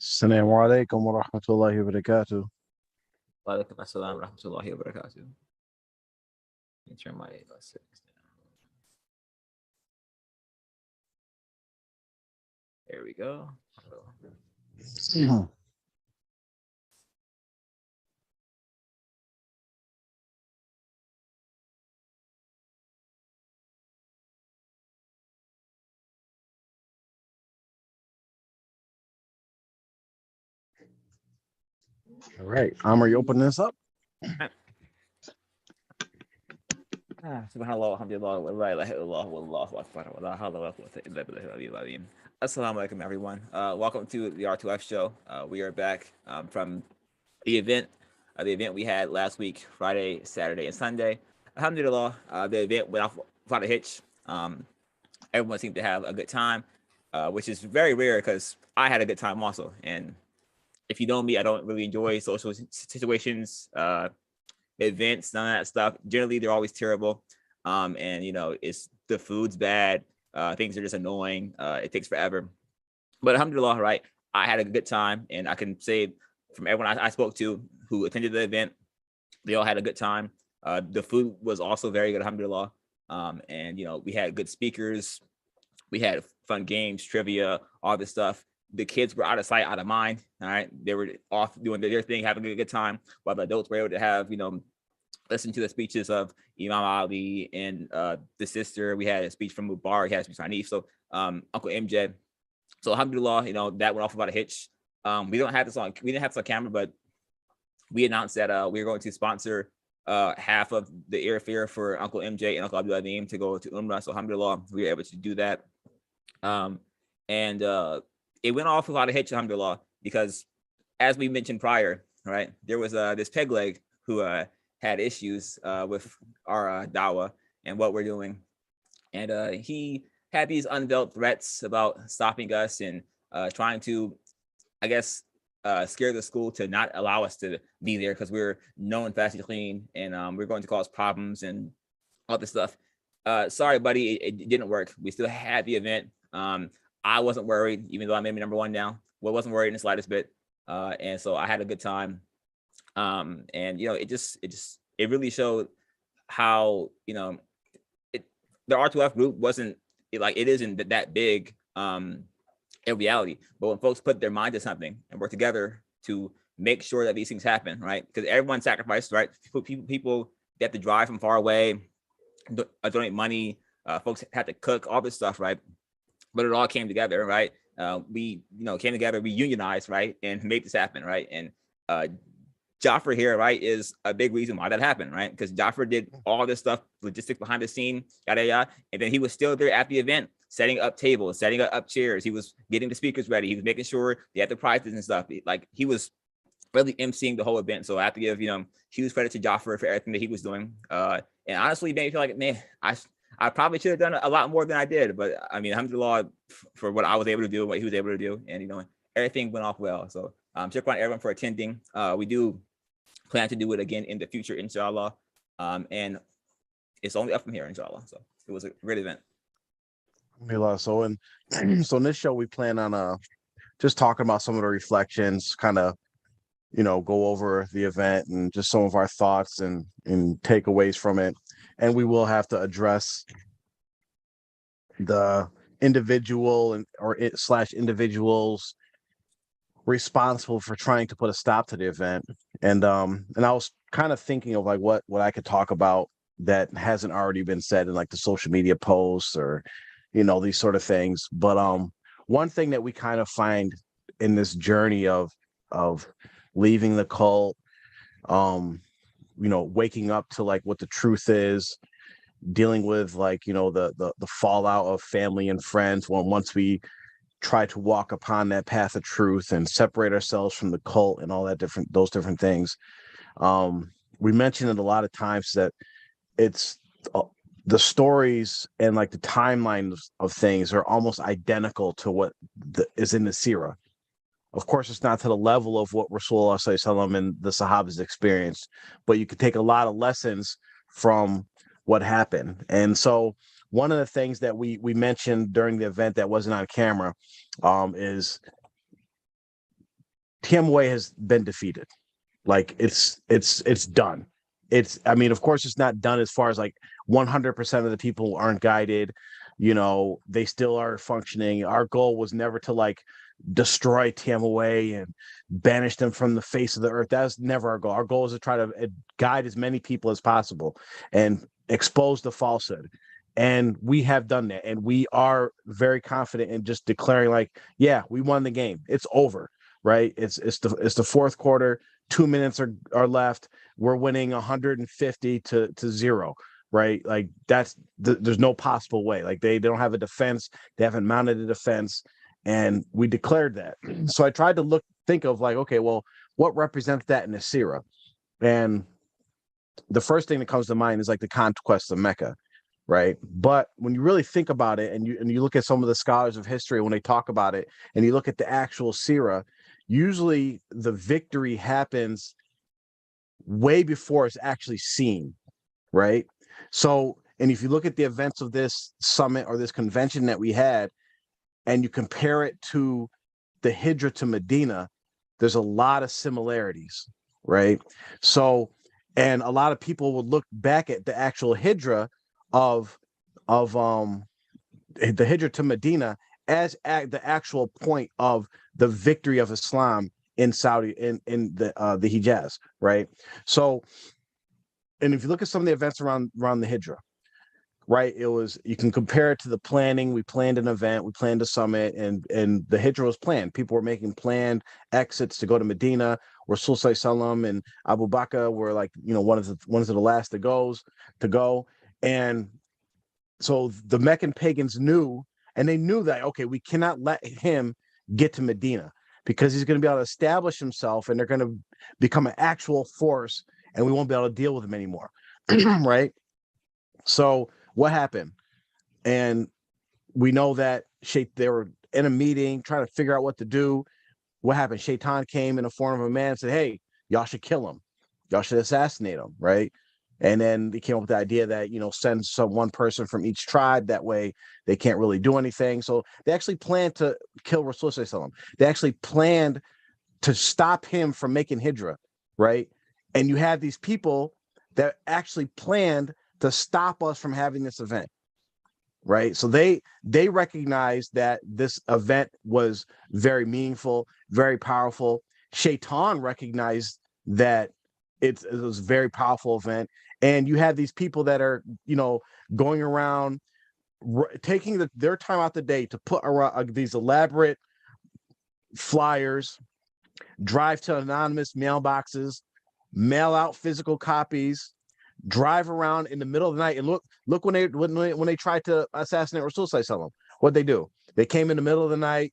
Assalamu alaikum wa rahmatullahi wa barakatuh. Walaikum assalam warahmatullahi wabarakatuh. Let me turn my settings down. There we go. All right, Amr, you open this up? Subhanallah, alhamdulillah, wa la ilaha illallah, wallahu akbar, wa la hawla wa la quwwata illa billahi al-aliyyil azim. Assalamu alaikum, everyone. Welcome to the R2F show. We are back from the event. The event we had last week, Friday, Saturday, and Sunday. Alhamdulillah, the event went off without a hitch. Everyone seemed to have a good time, which is very rare because I had a good time also. And if you know me, I don't really enjoy social situations, events, none of that stuff. Generally, they're always terrible. And it's the food's bad. Things are just annoying. It takes forever. But alhamdulillah, right? I had a good time, and I can say from everyone I spoke to who attended the event, they all had a good time. The food was also very good, alhamdulillah. And we had good speakers. We had fun games, trivia, all this stuff. The kids were out of sight, out of mind. All right, they were off doing their thing, having a good time, while the adults were able to have listen to the speeches of Imam Ali and the sister. We had a speech from Mubarak, we had a speech from Hanif, so Uncle MJ. So alhamdulillah, that went off without a hitch. We didn't have this on camera, but we announced that we were going to sponsor half of the airfare for Uncle MJ and Uncle Abdul Adim to go to Umrah. So alhamdulillah, we were able to do that. And it went off without a hitch, alhamdulillah, because as we mentioned prior, right, there was this peg leg who had issues with our dawah and what we're doing. And he had these unveiled threats about stopping us and trying to, I guess, scare the school to not allow us to be there because we're known fast and clean, and we're going to cause problems and all this stuff. Sorry, buddy, it didn't work. We still had the event. I wasn't worried, even though I made me number one now. Well, wasn't worried in the slightest bit. And so I had a good time. And it really showed how the R2F group wasn't it isn't that big in reality, but when folks put their mind to something and work together to make sure that these things happen, right? Because everyone sacrificed, right? People they have to drive from far away, donate money, folks had to cook, all this stuff, right? But it all came together, right? We came together, we unionized, right, and made this happen, right? And Jaffer here, right, is a big reason why that happened, right? Because Jaffer did all this stuff, logistics behind the scene, yada yada, and then he was still there at the event, setting up tables, setting up chairs. He was getting the speakers ready. He was making sure they had the prizes and stuff. Like he was really emceeing the whole event. So I have to give huge credit to Jaffer for everything that he was doing. And honestly, made me feel like, man, I probably should have done a lot more than I did, but I mean, alhamdulillah for what I was able to do, what he was able to do, and everything went off well. So shukran everyone for attending. We do plan to do it again in the future, inshallah. And it's only up from here, inshallah. So it was a great event. So in this show, we plan on just talking about some of the reflections, kind of go over the event and just some of our thoughts and takeaways from it. And we will have to address the individual / individuals responsible for trying to put a stop to the event. And I was kind of thinking of what I could talk about that hasn't already been said in the social media posts or these sort of things. But one thing that we kind of find in this journey of leaving the cult, waking up to what the truth is, dealing with the fallout of family and friends once we try to walk upon that path of truth and separate ourselves from the cult and all those different things. We mentioned it a lot of times that it's the stories and the timelines of things are almost identical to what is in the seerah. Of course, it's not to the level of what Rasulullah sallallahu alaihi wasallam and the Sahabas experienced, but you could take a lot of lessons from what happened. And so one of the things that we mentioned during the event that wasn't on camera is TMOA has been defeated. Like it's done. I mean, of course, it's not done as far as like 100% of the people aren't guided. You know, they still are functioning. Our goal was never to like destroy TMOA and banish them from the face of the earth. That's never our goal. Our goal is to try to guide as many people as possible and expose the falsehood. And we have done that. And we are very confident in just declaring like, yeah, we won the game. It's over, right? It's the fourth quarter. 2 minutes are left. We're winning 150 to 0, right? Like there's no possible way. Like they don't have a defense. They haven't mounted a defense. And we declared that. So I tried to think of like, okay, well, what represents that in the Sirah? And the first thing that comes to mind is like the conquest of Mecca, right? But when you really think about it, and you look at some of the scholars of history when they talk about it, and you look at the actual Sirah, usually the victory happens way before it's actually seen, right? So, and if you look at the events of this summit or this convention that we had, and you compare it to the Hijrah to Medina, there's a lot of similarities, right? So, and a lot of people would look back at the actual Hijrah of the Hijrah to Medina as the actual point of the victory of Islam in Saudi in the Hijaz, right? So, and if you look at some of the events around the Hijrah, right, you can compare it to the planning. We planned an event, we planned a summit, and the Hijrah was planned. People were making planned exits to go to Medina. Rasul Sallam and Abu Bakr were like, you know, one of the last to go, and so the Meccan pagans knew, and they knew that, okay, we cannot let him get to Medina because he's going to be able to establish himself and they're going to become an actual force and we won't be able to deal with him anymore. Right? So what happened? And we know that they were in a meeting trying to figure out what to do. What happened? Shaitan came in the form of a man and said, hey, y'all should kill him. Y'all should assassinate him, right? And then they came up with the idea that, you know, send one person from each tribe. That way they can't really do anything. So they actually planned to kill Rasulullah. They actually planned to stop him from making Hijrah, right? And you have these people that actually planned to stop us from having this event, right? So they recognized that this event was very meaningful, very powerful. Shaitan recognized that it was a very powerful event. And you have these people that are, you know, going around taking their time out the day to put around these elaborate flyers, drive to anonymous mailboxes, mail out physical copies, drive around in the middle of the night. And look when they tried to assassinate Rasulullah, what'd they do? They came in the middle of the night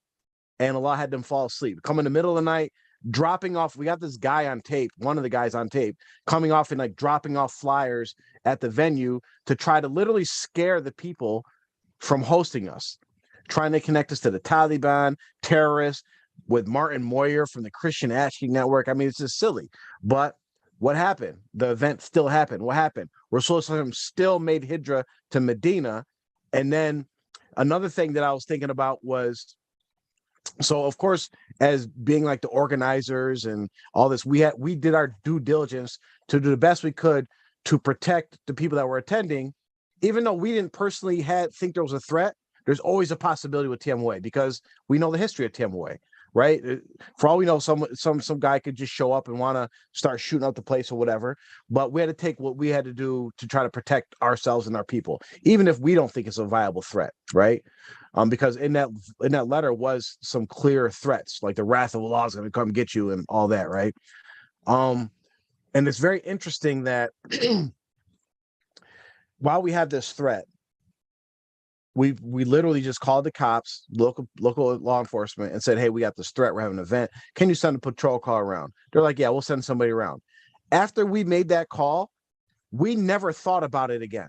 and Allah had them fall asleep. Come in the middle of the night, dropping off. We got this guy on tape, one of the guys on tape, coming off and like dropping off flyers at the venue to try to literally scare the people from hosting us, trying to connect us to the Taliban, terrorists, with Martin Moyer from the Christian Ashking Network. I mean, it's just silly. But what happened? The event still happened. What happened? Rasulullah still made Hijrah to Medina. And then another thing that I was thinking about was, so of course, as being like the organizers and all this, we did our due diligence to do the best we could to protect the people that were attending, even though we didn't personally think there was a threat. There's always a possibility with TMOA because we know the history of TMOA, right? For all we know, some guy could just show up and want to start shooting up the place or whatever. But we had to take what we had to do to try to protect ourselves and our people, even if we don't think it's a viable threat, right? Because in that letter was some clear threats, like the wrath of Allah is going to come get you and all that, right? And it's very interesting that while we have this threat, we literally just called the cops, local law enforcement, and said, hey, we got this threat. We're having an event. Can you send a patrol car around? They're like, yeah, we'll send somebody around. After we made that call, we never thought about it again.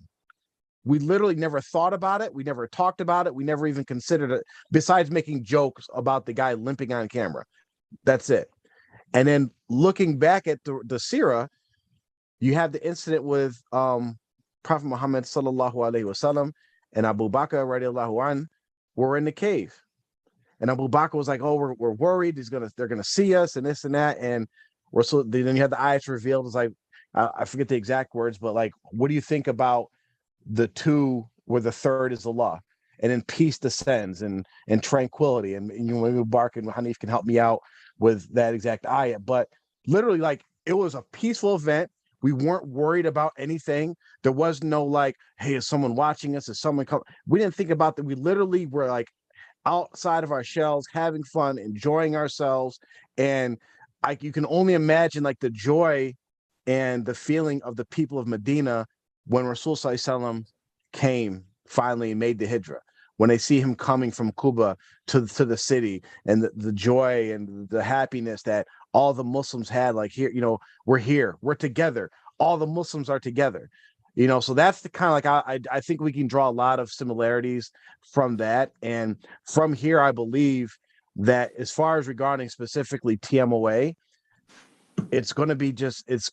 We literally never thought about it. We never talked about it. We never even considered it, besides making jokes about the guy limping on camera. That's it. And then looking back at the Sirah, you have the incident with Prophet Muhammad sallallahu alaihi wasallam and Abu Bakr radiallahu an were in the cave. And Abu Bakr was like, oh, we're worried. They're gonna see us and this and that. And Rasul, then you had the ayats revealed. It's like, I forget the exact words, but like, what do you think about the two where the third is Allah? And then peace descends and tranquility. And you know, maybe Bark and Hanif can help me out with that exact ayat. But literally, like, it was a peaceful event. We weren't worried about anything. There was no like, hey, is someone watching us? Is someone coming? We didn't think about that. We literally were like outside of our shells, having fun, enjoying ourselves. And like, you can only imagine like the joy and the feeling of the people of Medina when Rasul Sallallahu came finally and made the hijrah. When they see him coming from Kuba to the city, and the joy and the happiness that all the Muslims had, like, here, you know, we're here, we're together, all the Muslims are together, you know. So that's the kind of like, I think we can draw a lot of similarities from that. And from here, I believe that as far as regarding specifically TMOA, it's going to be just it's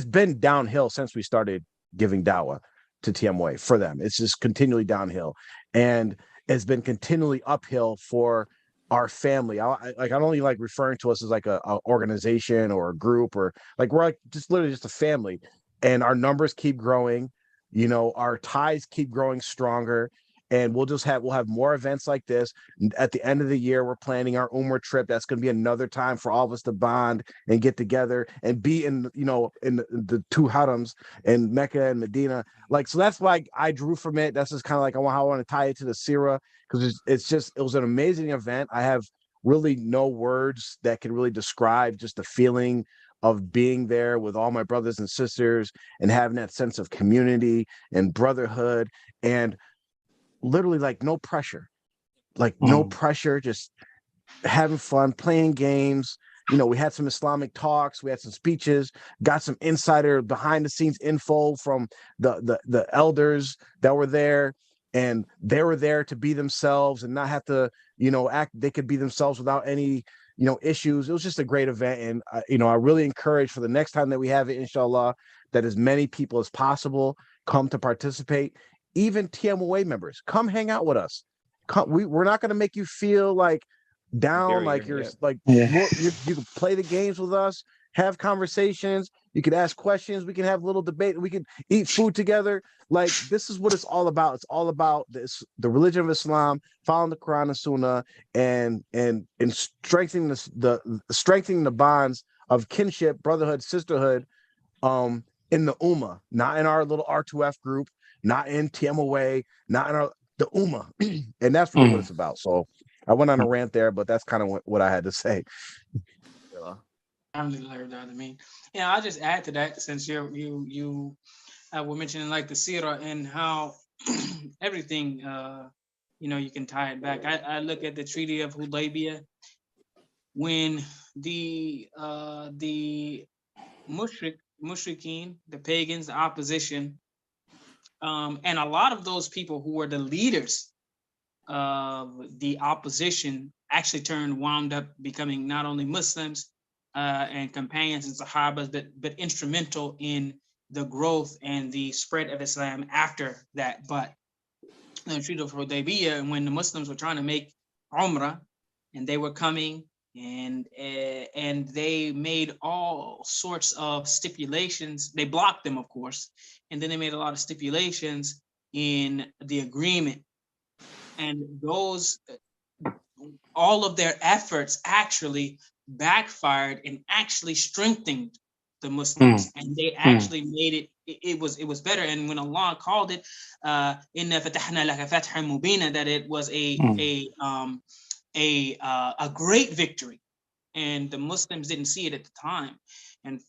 been downhill since we started giving dawah to TMOA for them. It's just continually downhill, and it's been continually uphill for our family. I don't only like referring to us as like a organization or a group, or like we're like just literally just a family, and our numbers keep growing. You know, our ties keep growing stronger, and we'll have more events like this. At the end of the year, we're planning our Umrah trip. That's going to be another time for all of us to bond and get together and be in, you know, in the two harams in Mecca and Medina. Like, so that's why I drew from it. That's just kind of like how I want to tie it to the Sirah, because it was an amazing event. I have really no words that can really describe just the feeling of being there with all my brothers and sisters and having that sense of community and brotherhood, and literally like no pressure, just having fun, playing games. You know, we had some Islamic talks, we had some speeches, got some insider behind the scenes info from the elders that were there, and they were there to be themselves and not have to, you know, act. They could be themselves without any, you know, issues. It was just a great event, and you know, I really encourage for the next time that we have it, inshallah, that as many people as possible come to participate. Even TMOA members, come hang out with us. We're not going to make you feel like down, like you're like, you can play the games with us, have conversations, you can ask questions, we can have a little debate, we can eat food together. Like, this is what it's all about. It's all about the religion of Islam, following the Quran and Sunnah, and strengthening strengthening the bonds of kinship, brotherhood, sisterhood, in the Ummah, not in our little R2F group, not in TMOA, not in the Ummah. And that's really what it's about. So I went on a rant there, but that's kind of what I had to say. I mean, yeah, I'll just add to that, since you were mentioning like the Sirah and how everything, you know, you can tie it back. I look at the Treaty of Hudaybiyah, when the mushrikeen, the pagans, the opposition, and a lot of those people who were the leaders of the opposition actually wound up becoming not only Muslims and companions and Sahabas, but instrumental in the growth and the spread of Islam after that. But the Treaty of Hudaybiyah, when the Muslims were trying to make Umrah, and they were coming, and they made all sorts of stipulations. They blocked them, of course, and then they made a lot of stipulations in the agreement, and those, all of their efforts actually backfired and actually strengthened the Muslims, and they actually made it was better. And when Allah called it inna fatahna laka fathan mubina, that it was a great victory, and the Muslims didn't see it at the time. And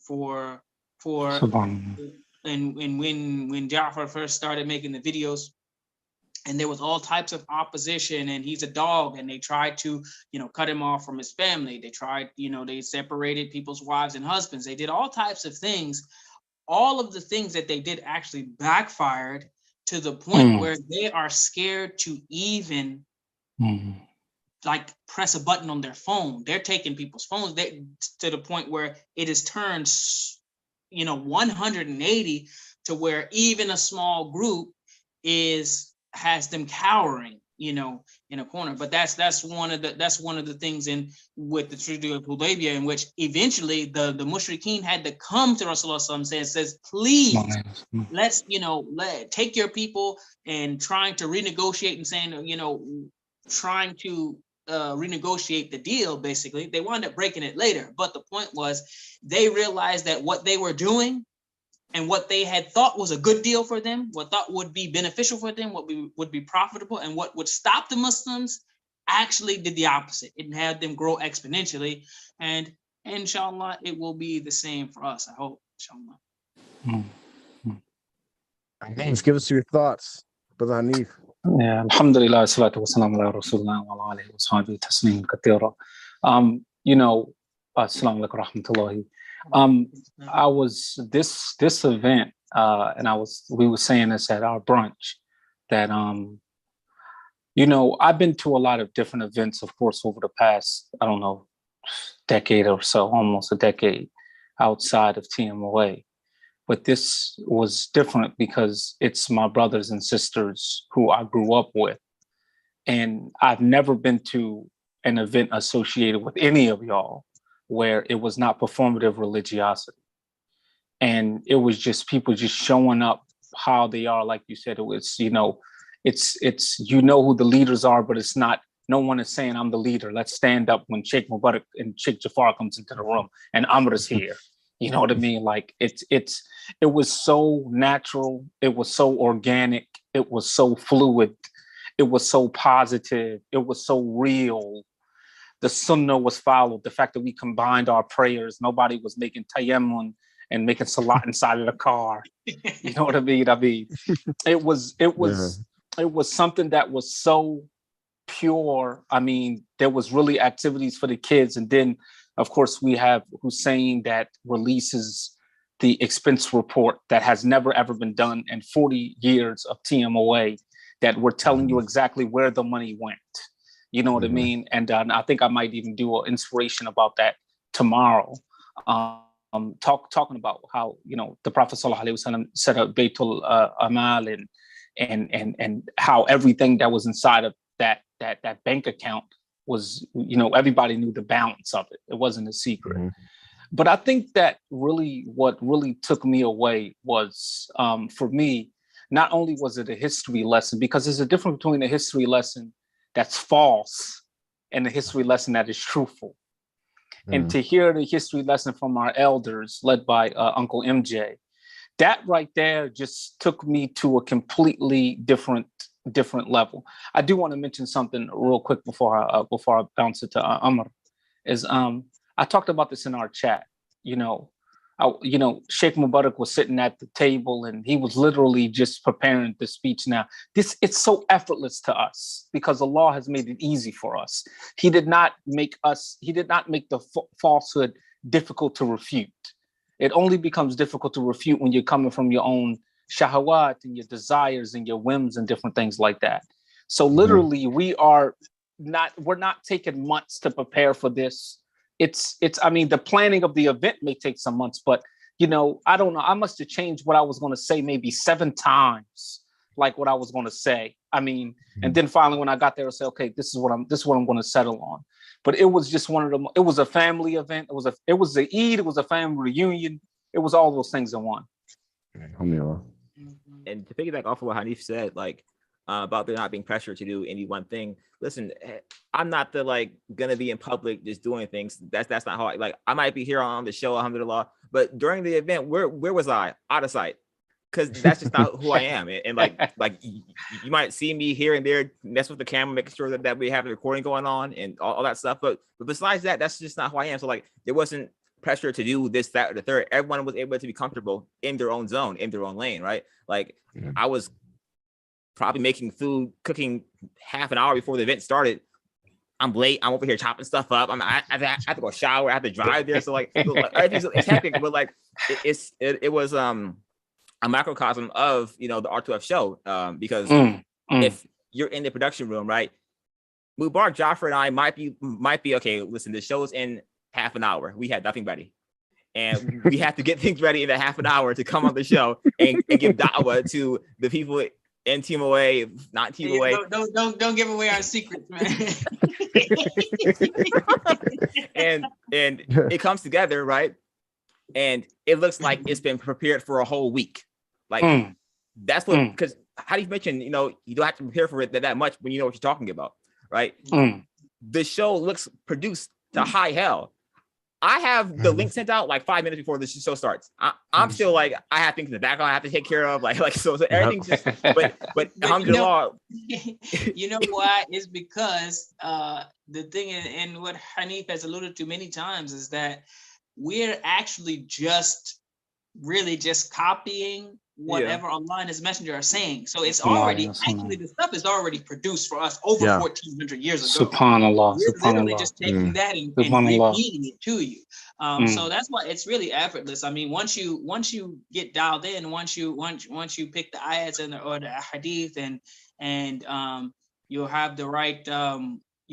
when Ja'far first started making the videos, and there was all types of opposition, and he's a dog, and they tried to, you know, cut him off from his family. They tried, you know, they separated people's wives and husbands. They did all types of things. All of the things that they did actually backfired, to the point where they are scared to even like press a button on their phone. They're taking people's phones to the point where it is turned, you know, 180, to where even a small group has them cowering. in a corner. But that's one of the things in with the Treaty of Hudaybiyah, in which eventually the mushrikeen had to come to Rasulullah and says, please, let's take your people, and trying to renegotiate and saying, trying to renegotiate the deal. Basically, they wound up breaking it later. But the point was, they realized that what they were doing and what they had thought was a good deal for them, what thought would be beneficial for them, what would be profitable, and what would stop the Muslims, actually did the opposite. It had them grow exponentially, and inshallah, it will be the same for us. I hope, inshallah. Hanif, give us your thoughts, Brother Hanif. Yeah, alhamdulillah, salatu wa salam ala rasulullah wa ala alihi wa sahbihi taslim kathira. Assalamu alaikum rahmatullahi. I was this event, and we were saying this at our brunch, that I've been to a lot of different events, of course, over the past, I don't know, decade or so, almost a decade, outside of TMOA. But this was different because it's my brothers and sisters who I grew up with. And I've never been to an event associated with any of y'all where it was not performative religiosity. And it was just people just showing up how they are. Like you said, it was, it's who the leaders are, but it's not, no one is saying I'm the leader. Let's stand up when Sheikh Mubarak and Sheikh Jafar comes into the room and Amr is here. You know what I mean? Like it was so natural. It was so organic. It was so fluid. It was so positive. It was so real. The sunnah was followed. The fact that we combined our prayers, nobody was making tayammum and making salat inside of the car. You know what I mean? It was something that was so pure. I mean, there was really activities for the kids. And then, of course, we have Hussein that releases the expense report that has never, ever been done in 40 years of TMOA, that we're telling you exactly where the money went. You know what I mean? And I think I might even do an inspiration about that tomorrow. Talking about how, the Prophet ﷺ set up Baytul Amal and how everything that was inside of that bank account was, everybody knew the balance of it. It wasn't a secret. Mm-hmm. But I think that what really took me away was, for me, not only was it a history lesson, because there's a difference between a history lesson that's false and a history lesson that is truthful. Mm. And to hear the history lesson from our elders, led by Uncle MJ, that right there just took me to a completely different level. I do want to mention something real quick before I bounce it to Amr. I talked about this in our chat. Sheikh Mubarak was sitting at the table and he was literally just preparing the speech. Now, it's so effortless to us because Allah has made it easy for us. He did not make the falsehood difficult to refute. It only becomes difficult to refute when you're coming from your own shahawat and your desires and your whims and different things like that. So literally we're not taking months to prepare for this. The planning of the event may take some months, but I don't know. I must have changed what I was going to say maybe 7 times, like what I was going to say. And then finally when I got there, I said, okay, this is what I'm going to settle on. But it was just it was a family event. It was the Eid. It was a family reunion. It was all those things in one. And to piggyback off of what Hanif said, about there not being pressure to do any one thing. Listen, I'm not gonna be in public just doing things. That's not how I might be here on the show, alhamdulillah, but during the event, where was I? Out of sight. Because that's just not who I am. And you might see me here and there mess with the camera, making sure that we have the recording going on and all that stuff. But besides that, that's just not who I am. So there wasn't pressure to do this, that, or the third. Everyone was able to be comfortable in their own zone, in their own lane, right? I was probably making food, cooking half an hour before the event started. I'm late. I'm over here chopping stuff up. I have to go shower. I have to drive there. So it's hectic, but it was a microcosm of the R2F show, because if you're in the production room, right, Mubarak, Jafar, and I might be okay. Listen, the show's in half an hour. We had nothing ready, and we have to get things ready in that half an hour to come on the show and give da'wah to the people in Team Away, not Team Away. Don't give away our secrets, man. and it comes together, right? And it looks like it's been prepared for a whole week. Like that's what, because how do you mention, you don't have to prepare for it that much when you know what you're talking about, right? The show looks produced to high hell. I have the link sent out like 5 minutes before the show starts. I'm still like, I have things in the background I have to take care of, like so everything's just. But alhamdulillah. You know why? It's because the thing, and what Hanif has alluded to many times, is that we're actually just copying whatever Allah and His Messenger are saying. So it's already, actually, the stuff is already produced for us over 1,400 years ago. SubhanAllah. We're literally just taking that and repeating it to you. So that's why it's really effortless. I mean, once you get dialed in, once you pick the ayats or the hadith, and you'll have the right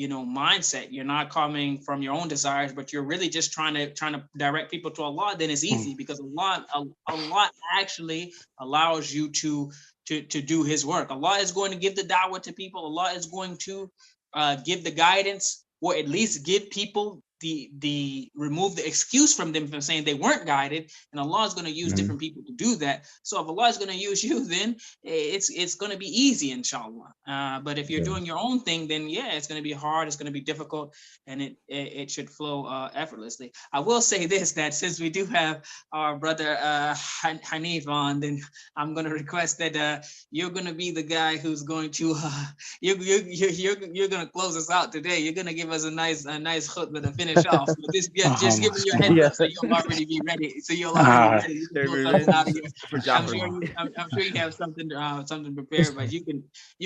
mindset. You're not coming from your own desires, but you're really just trying to direct people to Allah. Then it's easy because Allah actually allows you to do His work. Allah is going to give the da'wah to people. Allah is going to give the guidance, or at least give people the remove the excuse from them from saying they weren't guided, and Allah is going to use different people to do that. So if Allah is going to use you, then it's going to be easy, inshallah. But if you're doing your own thing, then it's going to be hard, it's going to be difficult, and it should flow effortlessly. I will say this, that since we do have our brother Hanif on, then I'm going to request that you're going to be the guy who's going to you're going to close us out today. You're going to give us a nice khutbah to finish off. So just giving your head up, so you'll already be ready. So you'll already be ready. I'm sure you have something prepared, but you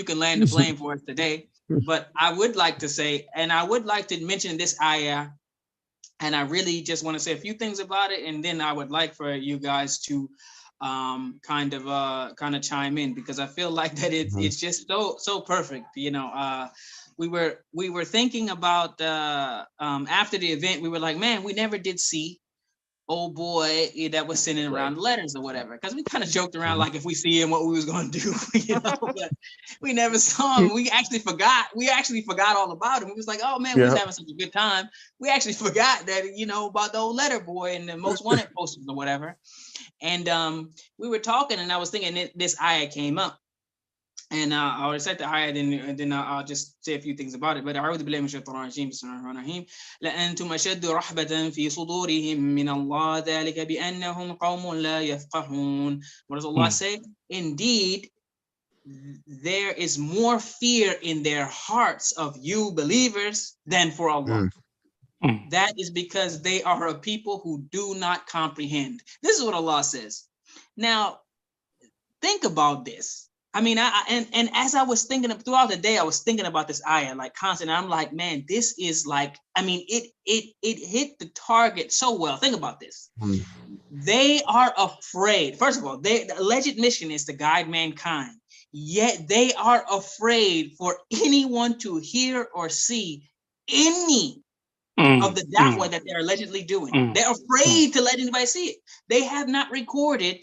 can land the plane for us today. But I would like to say, and I would like to mention this ayah, and I really just want to say a few things about it, and then I would like for you guys to kind of chime in, because I feel like that it's just so perfect. We were thinking about after the event, we were like, man, we never did see old boy that was sending around letters or whatever, because we kind of joked around like if we see him, what we was going to do, but we never saw him. We actually forgot all about him. We was like, oh man, we was having such a good time. We actually forgot that, about the old letter boy and the most wanted posters or whatever. And we were talking, and I was thinking this ayah came up. And I'll recite the ayah, and then I'll just say a few things about it. But أعوذ بالله من الشيطان الرجيم بسم الله الرحمن الرحيم لأنتم أشد رحبة في صدورهم من الله ذلك بأنهم قوم لا يفقهون. What does Allah say? Indeed, there is more fear in their hearts of you believers than for Allah. That is because they are a people who do not comprehend. This is what Allah says. Now, think about this. I mean, and as I was thinking throughout the day, I was thinking about this ayah like constantly. I'm like, man, this is like, I mean, it hit the target so well. Think about this. They are afraid. First of all, the alleged mission is to guide mankind. Yet they are afraid for anyone to hear or see any of the da'wah that they're allegedly doing. They're afraid to let anybody see it. They have not recorded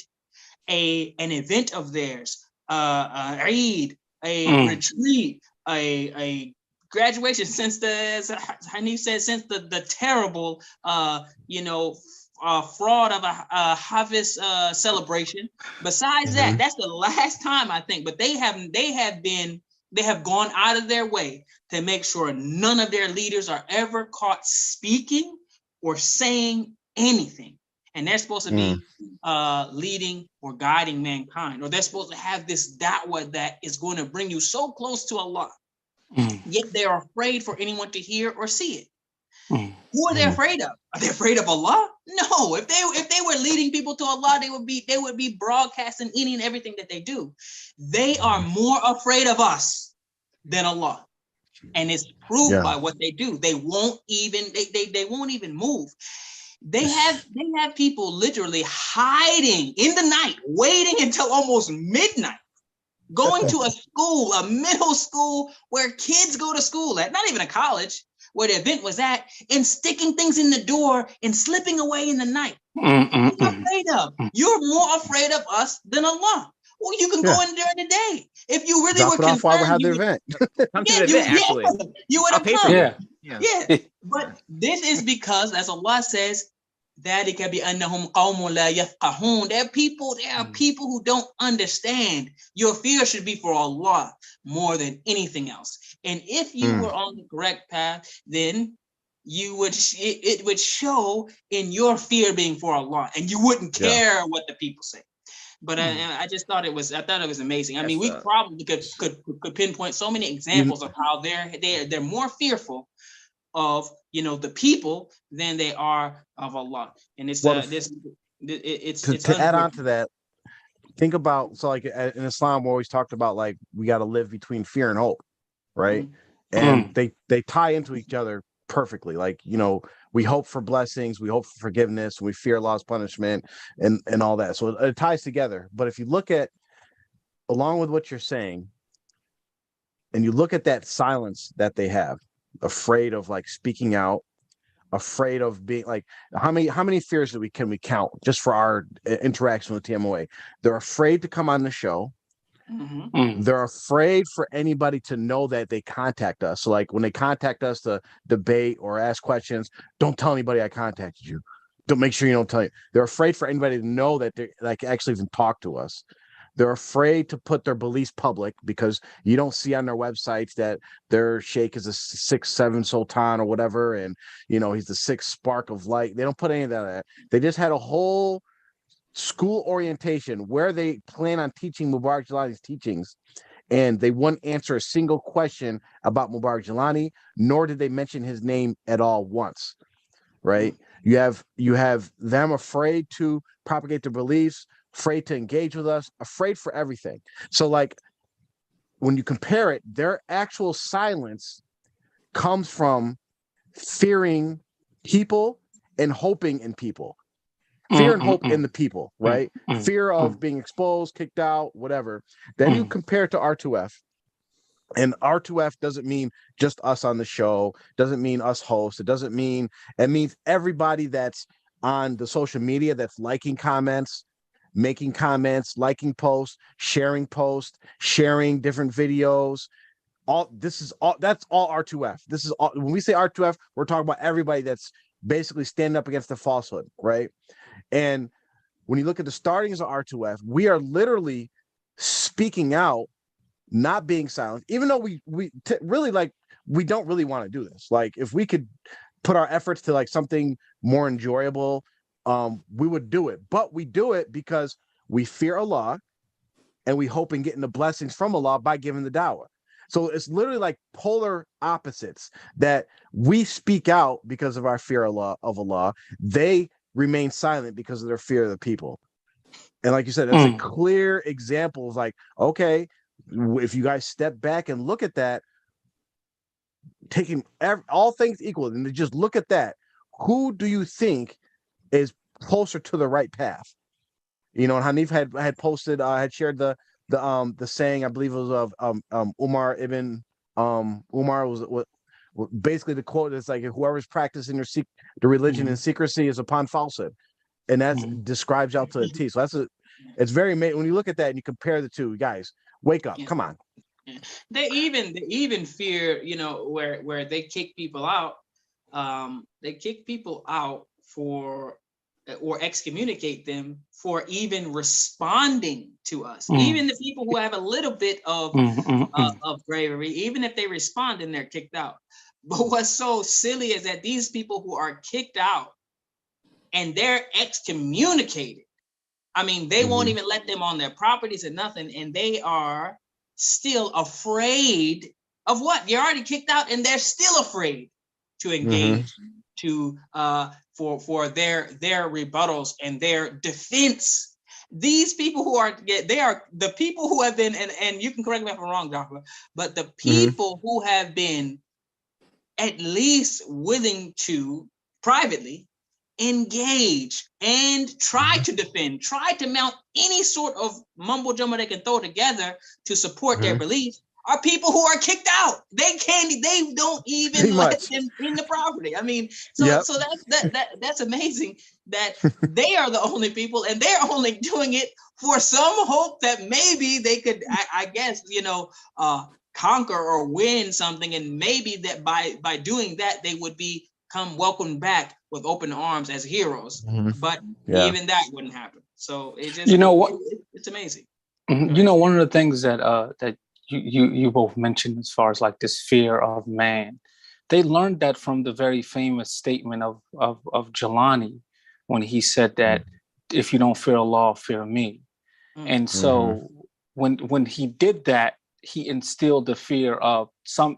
an event of theirs, Eid, a retreat, a graduation, since as Hanif said, since the terrible fraud of a Hafiz celebration. Besides that, that's the last time, I think. But they have gone out of their way to make sure none of their leaders are ever caught speaking or saying anything. And they're supposed to be leading or guiding mankind, or they're supposed to have this da'wah that is going to bring you so close to Allah. Yet they are afraid for anyone to hear or see it. Who are they afraid of? Are they afraid of Allah? No. If they were leading people to Allah, they would be broadcasting any and everything that they do. They are more afraid of us than Allah. And it's proved by what they do. They won't even move. They have people literally hiding in the night, waiting until almost midnight, going to a middle school where kids go to school at, not even a college, where the event was at, and sticking things in the door and slipping away in the night. What are you afraid of? You're more afraid of us than Allah. Well, you can go in during the day. If you really Drop were it off while we concerned, have the you would, event. Come to yeah, the event, actually. you would I'll have pay for come. it. Yeah. Yeah, but this is because, as Allah says, ذَلِكَ بِأَنَّهُمْ قَوْمٌ لَا يَفْقَهُونَ. There are people who don't understand. Your fear should be for Allah more than anything else. And if you were on the correct path, then you would it would show in your fear being for Allah, and you wouldn't care what the people say. But I just thought it was amazing. I mean, we probably could pinpoint so many examples of how they're more fearful of the people than they are of Allah. And it's to add on to that, think about, so like in Islam we always talked about like we got to live between fear and hope, right? And they tie into each other perfectly. Like, we hope for blessings, we hope for forgiveness, we fear Allah's punishment and all that. So it ties together. But if you look at, along with what you're saying, and you look at that silence that they have, afraid of like speaking out, afraid of being like, how many fears can we count just for our interaction with TMOA? They're afraid to come on the show. They're afraid for anybody to know that they contact us. So like when they contact us to debate or ask questions, don't tell anybody I contacted you. Don't make sure you don't tell you. They're afraid for anybody to know that they like actually even talk to us. They're afraid to put their beliefs public because you don't see on their websites that their sheikh is a 6'7" sultan or whatever, and he's the sixth spark of light. They don't put any of that. They just had a whole school orientation where they plan on teaching Mubarak Jelani's teachings, and they wouldn't answer a single question about Mubarak Jelani, nor did they mention his name at all once. Right? You have them afraid to propagate their beliefs, afraid to engage with us, afraid for everything. So like when you compare it, their actual silence comes from fearing people and hoping in people. Fear and hope in the people, right? Fear of being exposed, kicked out, whatever. Then you compare it to R2F. And R2F doesn't mean just us on the show, doesn't mean us hosts. It means everybody that's on the social media that's liking comments, making comments, liking posts, sharing different videos. That's all R2F. This is all, when we say R2F, we're talking about everybody that's basically standing up against the falsehood, right? And when you look at the startings of R2F, we are literally speaking out, not being silent, even though we really like, we don't really want to do this. Like if we could put our efforts to like something more enjoyable, we would do it. But we do it because we fear Allah and we hope in getting the blessings from Allah by giving the dawah. So it's literally like polar opposites, that we speak out because of our fear of Allah. They remain silent because of their fear of the people. And like you said, that's a clear example of like, okay, if you guys step back and look at that, taking all things equal, and to just look at that, who do you think is closer to the right path? And Hanif had posted, had shared the saying, I believe it was of Umar ibn Umar was basically the quote is like, whoever's practicing the religion in secrecy is upon falsehood, and that describes out to the T. So it's very amazing when you look at that and you compare the two. Guys, wake up! Come on. They even fear, where they kick people out. They kick people out for, or excommunicate them for even responding to us. Even the people who have a little bit of bravery, even if they respond, then they're kicked out. But what's so silly is that these people who are kicked out and they're excommunicated, I mean, they won't even let them on their properties or nothing, and they are still afraid of what? You're already kicked out, and they're still afraid to engage for their rebuttals and their defense. These people they are the people who have been, and you can correct me if I'm wrong, Doctor, but the people who have been at least willing to privately engage and try to defend, try to mount any sort of mumbo jumbo they can throw together to support their beliefs, are people who are kicked out. They don't even let them in the property. I mean, so that's amazing that they are the only people, and they're only doing it for some hope that maybe they could, I guess, conquer or win something, and maybe that by doing that they would become welcomed back with open arms as heroes. But even that wouldn't happen. So it just, it's amazing. One of the things that that you both mentioned as far as like this fear of man, they learned that from the very famous statement of Jelani, when he said that if you don't fear Allah, fear me. And so when he did that, he instilled the fear of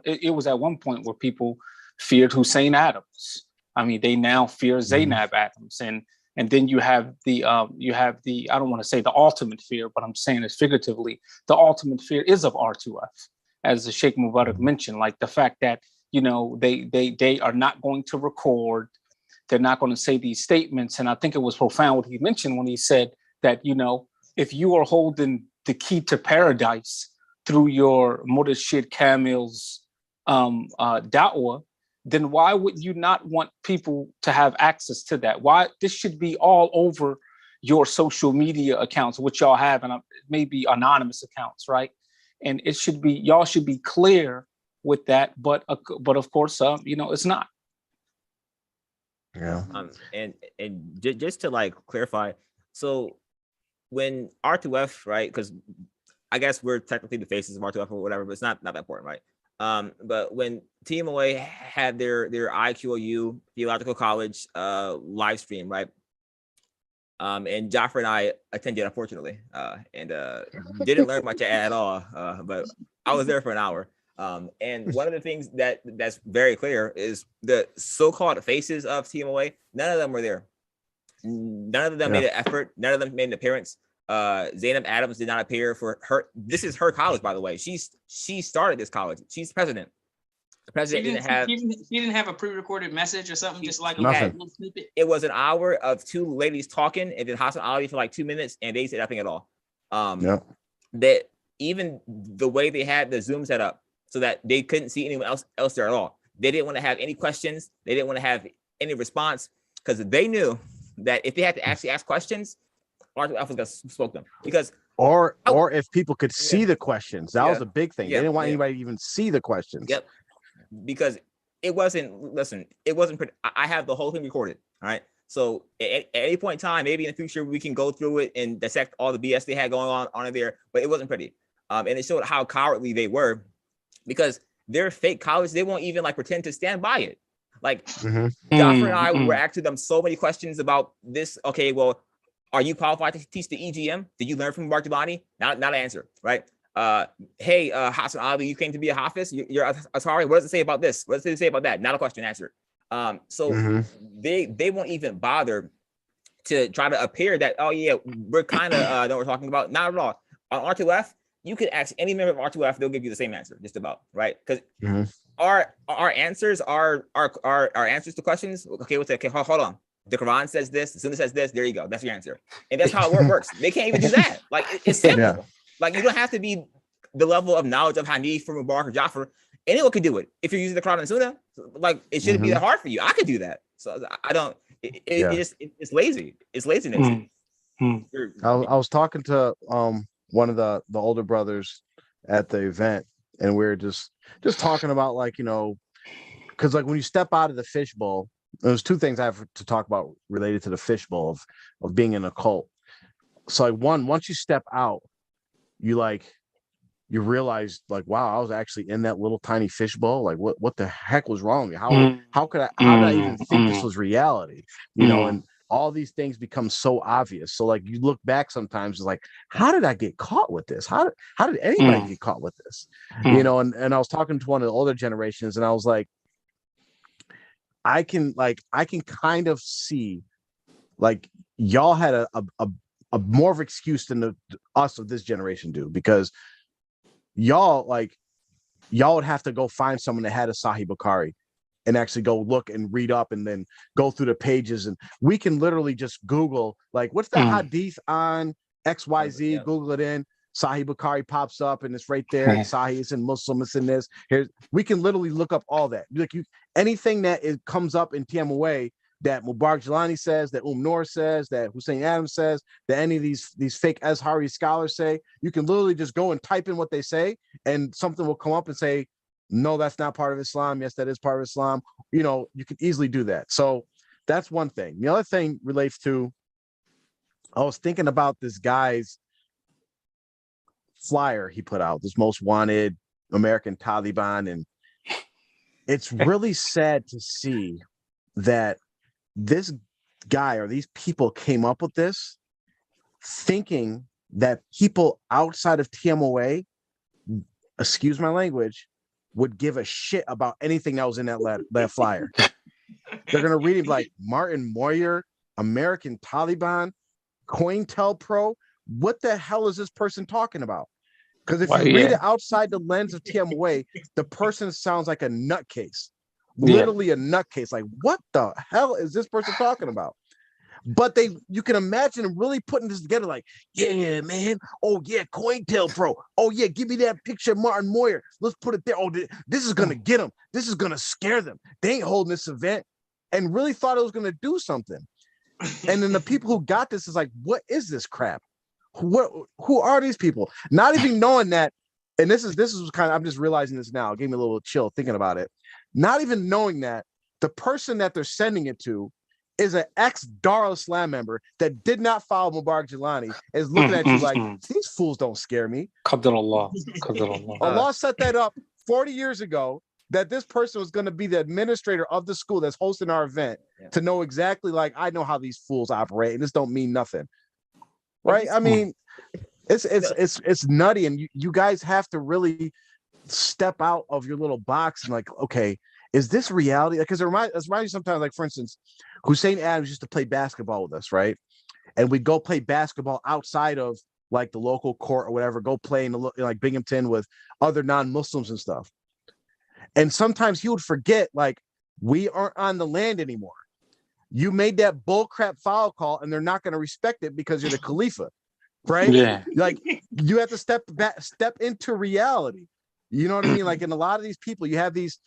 it was at one point where people feared Hussein Adams. I mean, they now fear Zainab Adams, and then you have the I don't want to say the ultimate fear, but I'm saying it figuratively. The ultimate fear is of R2F, as the Sheikh Mubarak mentioned, like the fact that they are not going to record, they're not going to say these statements. And I think it was profound what he mentioned when he said that if you are holding the key to paradise through your Murshid Kamil's da'wah, then why would you not want people to have access to that? Why this should be all over your social media accounts, which y'all have, and maybe anonymous accounts, right? And it should be, y'all should be clear with that, but of course, it's not. Yeah. And just to like clarify, so when R2F, right? Because I guess we're technically the faces of R2F or whatever, but it's not that important, right? But when TMOA had their IQOU Theological College live stream, right? And Jaffer and I attended, unfortunately, and didn't learn much at all. But I was there for an hour. And one of the things that's very clear is the so-called faces of TMOA. None of them were there. None of them made an effort. None of them made an appearance. Zainab Adams did not appear for her. This is her college, by the way. She started this college. She's president. The president she didn't have a pre-recorded message or something, just like a little snippet. It was an hour of two ladies talking, and then Hassan Ali for like 2 minutes, and they said nothing at all. That even the way they had the Zoom set up so that they couldn't see anyone else there at all. They didn't want to have any questions. They didn't want to have any response because they knew that if they had to actually ask questions, R2F was going to smoke them. Because or if people could see the questions, that was a big thing. They didn't want anybody to even see the questions. Yep. Because it wasn't. Listen, it wasn't. I have the whole thing recorded. All right. So at any point in time, maybe in the future we can go through it and dissect all the BS they had going on there. But it wasn't pretty. And it showed how cowardly they were, because they're fake college. They won't even like pretend to stand by it. Like Jaffer and I were asking them so many questions about this. Okay, well, are you qualified to teach the EGM? Did you learn from Mark Jelani? Not an answer, right? Hey, Hassan Ali, you came to be a Hafiz. You're Atari. What does it say about this? What does it say about that? Not a question, answer. So they won't even bother to try to appear that, oh yeah, we're kind of know what we're talking about. Not at all. On R2F, you could ask any member of R2F, they'll give you the same answer, just about, right? Because our answers are answers to questions. Okay, we'll say, okay, hold on. The Quran says this, the Sunnah says this, there you go. That's your answer. And that's how it works. They can't even do that. Like, it's simple. Yeah. Like, you don't have to be the level of knowledge of Hanif, from Mubarak, or Jaffer. Anyone could do it. If you're using the Quran and Sunnah, like, it shouldn't be that hard for you. I could do that. So I don't, it's lazy. It's laziness. I was talking to one of the older brothers at the event, and we were just talking about, like, because like when you step out of the fishbowl, there's two things I have to talk about related to the fishbowl of being in a cult. So like once you step out, you realize, like, wow, I was actually in that little tiny fishbowl. Like, what the heck was wrong with me? How did I even think this was reality? And all these things become so obvious. So like you look back sometimes, it's like, how did I get caught with this? How did anybody get caught with this? And I was talking to one of the older generations, and I was like, I can kind of see, like, y'all had a more of an excuse than us of this generation do, because y'all would have to go find someone that had a Sahih Bukhari and actually go look and read up and then go through the pages. And we can literally just Google, like, what's the hadith on XYZ, Google it in. Sahih Bukhari pops up and it's right there. Sahih is in Muslim, it's in this. We can literally look up all that. Like anything that comes up in TMOA that Mubarak Jalani says, that Noor says, that Hussein Adams says, that any of these fake Azhari scholars say, you can literally just go and type in what they say, and something will come up and say, no, that's not part of Islam. Yes, that is part of Islam. You know, you can easily do that. So that's one thing. The other thing relates to, I was thinking about this guy's flyer he put out, this most wanted American Taliban, and it's really sad to see that this guy or these people came up with this thinking that people outside of TMOA, excuse my language, would give a shit about anything that was in that flyer. They're gonna read it like Martin Moyer, American Taliban, COINTELPRO. What the hell is this person talking about? Because if you read it outside the lens of TMOA, the person sounds like a nutcase. Literally a nutcase. Like, what the hell is this person talking about? But you can imagine them really putting this together, like, yeah, man. Oh, yeah, COINTELPRO. Oh, yeah, give me that picture of Martin Moyer. Let's put it there. Oh, this is going to get them. This is going to scare them. They ain't holding this event, and really thought it was going to do something. And then the people who got this is like, what is this crap? Who are these people? Not even knowing that, and this is kind of, I'm just realizing this now. It gave me a little chill thinking about it. Not even knowing that the person that they're sending it to is an ex-Dar al-Islam member that did not follow Mubarak Jalani, is looking at you like, these fools don't scare me. Qadr Allah set that up 40 years ago, that this person was going to be the administrator of the school that's hosting our event, to know exactly, like, I know how these fools operate, and this don't mean nothing. Right? I mean, it's nutty, and you guys have to really step out of your little box and like, okay, is this reality? Because it reminds me sometimes, like, for instance, Hussein Adams used to play basketball with us, right? And we'd go play basketball outside of like the local court or whatever, go play in like Binghamton with other non-Muslims and stuff. And sometimes he would forget, like, we aren't on the land anymore. You made that bullcrap foul call, and they're not going to respect it because you're the Khalifa, right? Yeah. Like, you have to step into reality. You know what I mean? Like, in a lot of these people, you have these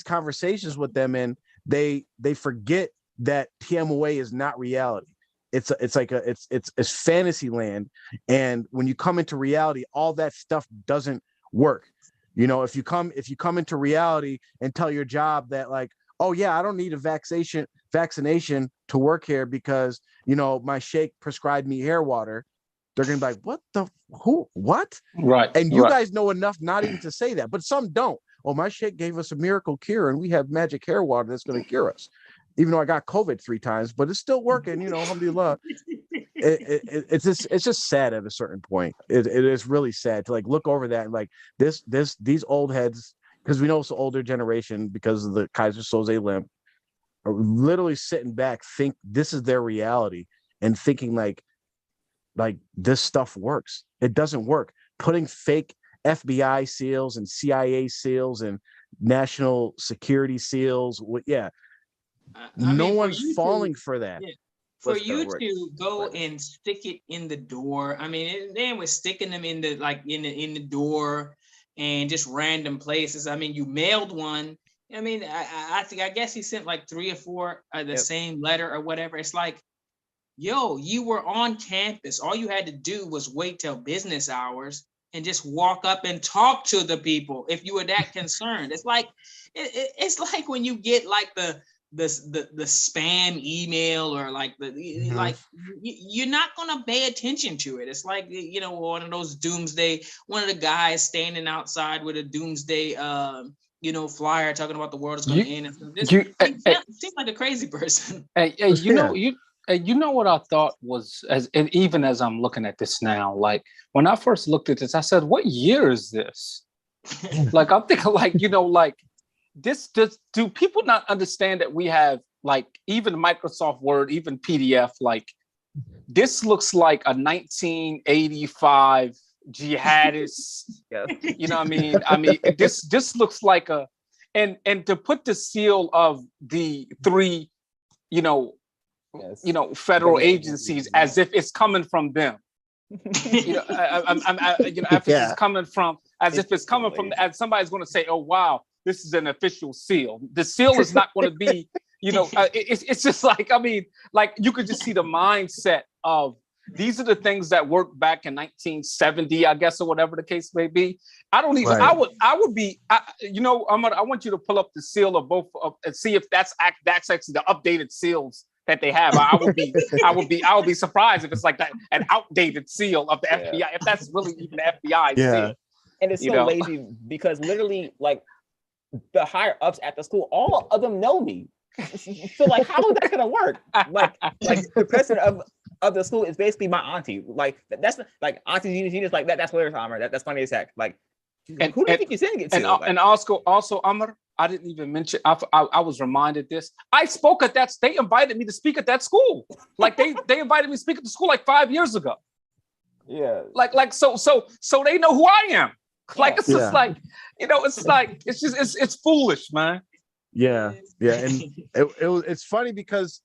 conversations with them, and they forget that TMOA is not reality. It's fantasy land, and when you come into reality, all that stuff doesn't work. You know, if you come into reality and tell your job that, like, oh yeah, I don't need a vaccination to work here because, you know, my sheikh prescribed me hair water, they're gonna be like, what? Right. And you guys know enough not even to say that, but some don't. Oh, my sheikh gave us a miracle cure, and we have magic hair water that's going to cure us. Even though I got COVID 3 times, but it's still working. You know, alhamdulillah. It's just sad at a certain point. It is really sad to like look over that and like these old heads, because we know it's the older generation because of the Kaiser Soze limp, are literally sitting back, think this is their reality, and thinking like this stuff works. It doesn't work. Putting fake FBI seals and CIA seals and national security seals. No one's falling for that. Yeah. For you to go and stick it in the door. I mean, they were sticking them in the door and just random places. I mean, you mailed one. I mean, I guess he sent like 3 or 4 the same letter or whatever. It's like, yo, you were on campus. All you had to do was wait till business hours and just walk up and talk to the people if you were that concerned. It's like it's like when you get like the spam email or like like you're not gonna pay attention to it. It's like, you know, one of those doomsday, one of the guys standing outside with a doomsday flyer talking about the world is going to end. Seems like a crazy person. You know what I thought was, even as I'm looking at this now, like when I first looked at this, I said, what year is this? Like, I'm thinking like, you know, like this, do people not understand that we have like even Microsoft Word, even PDF, like this looks like a 1985 jihadist, you know what I mean? I mean, this looks like and to put the seal of the 3, federal agencies as if it's coming from them. You know, you know, if Yeah. it's coming from, as if it's coming from, as somebody's going to say, "Oh wow, this is an official seal." The seal is not going to be, you know, it's just like, I mean, like you could just see the mindset of these are the things that worked back in 1970, I guess, or whatever the case may be. I don't even. Right. I would be. You know, I want you to pull up the seal of both and see if that's actually the updated seals that they have. I would be surprised if it's like that, an outdated seal of the FBI, if that's really even the FBI seal. And it's You so know? lazy because literally, like the higher ups at the school, all of them know me. So like, how is that gonna work? Like the president of the school is basically my auntie. Like that's like auntie Gina's like that. That's hilarious, Amr. That's funny as heck. Like, And who do you think you're sending it to? And also, Amr, I didn't even mention. I was reminded this. I spoke at that. They invited me to speak at that school. Like they invited me to speak at the school like 5 years ago. Yeah. Like so they know who I am. Like it's just Yeah. like, you know, it's like it's foolish, man. Yeah, and it's funny because,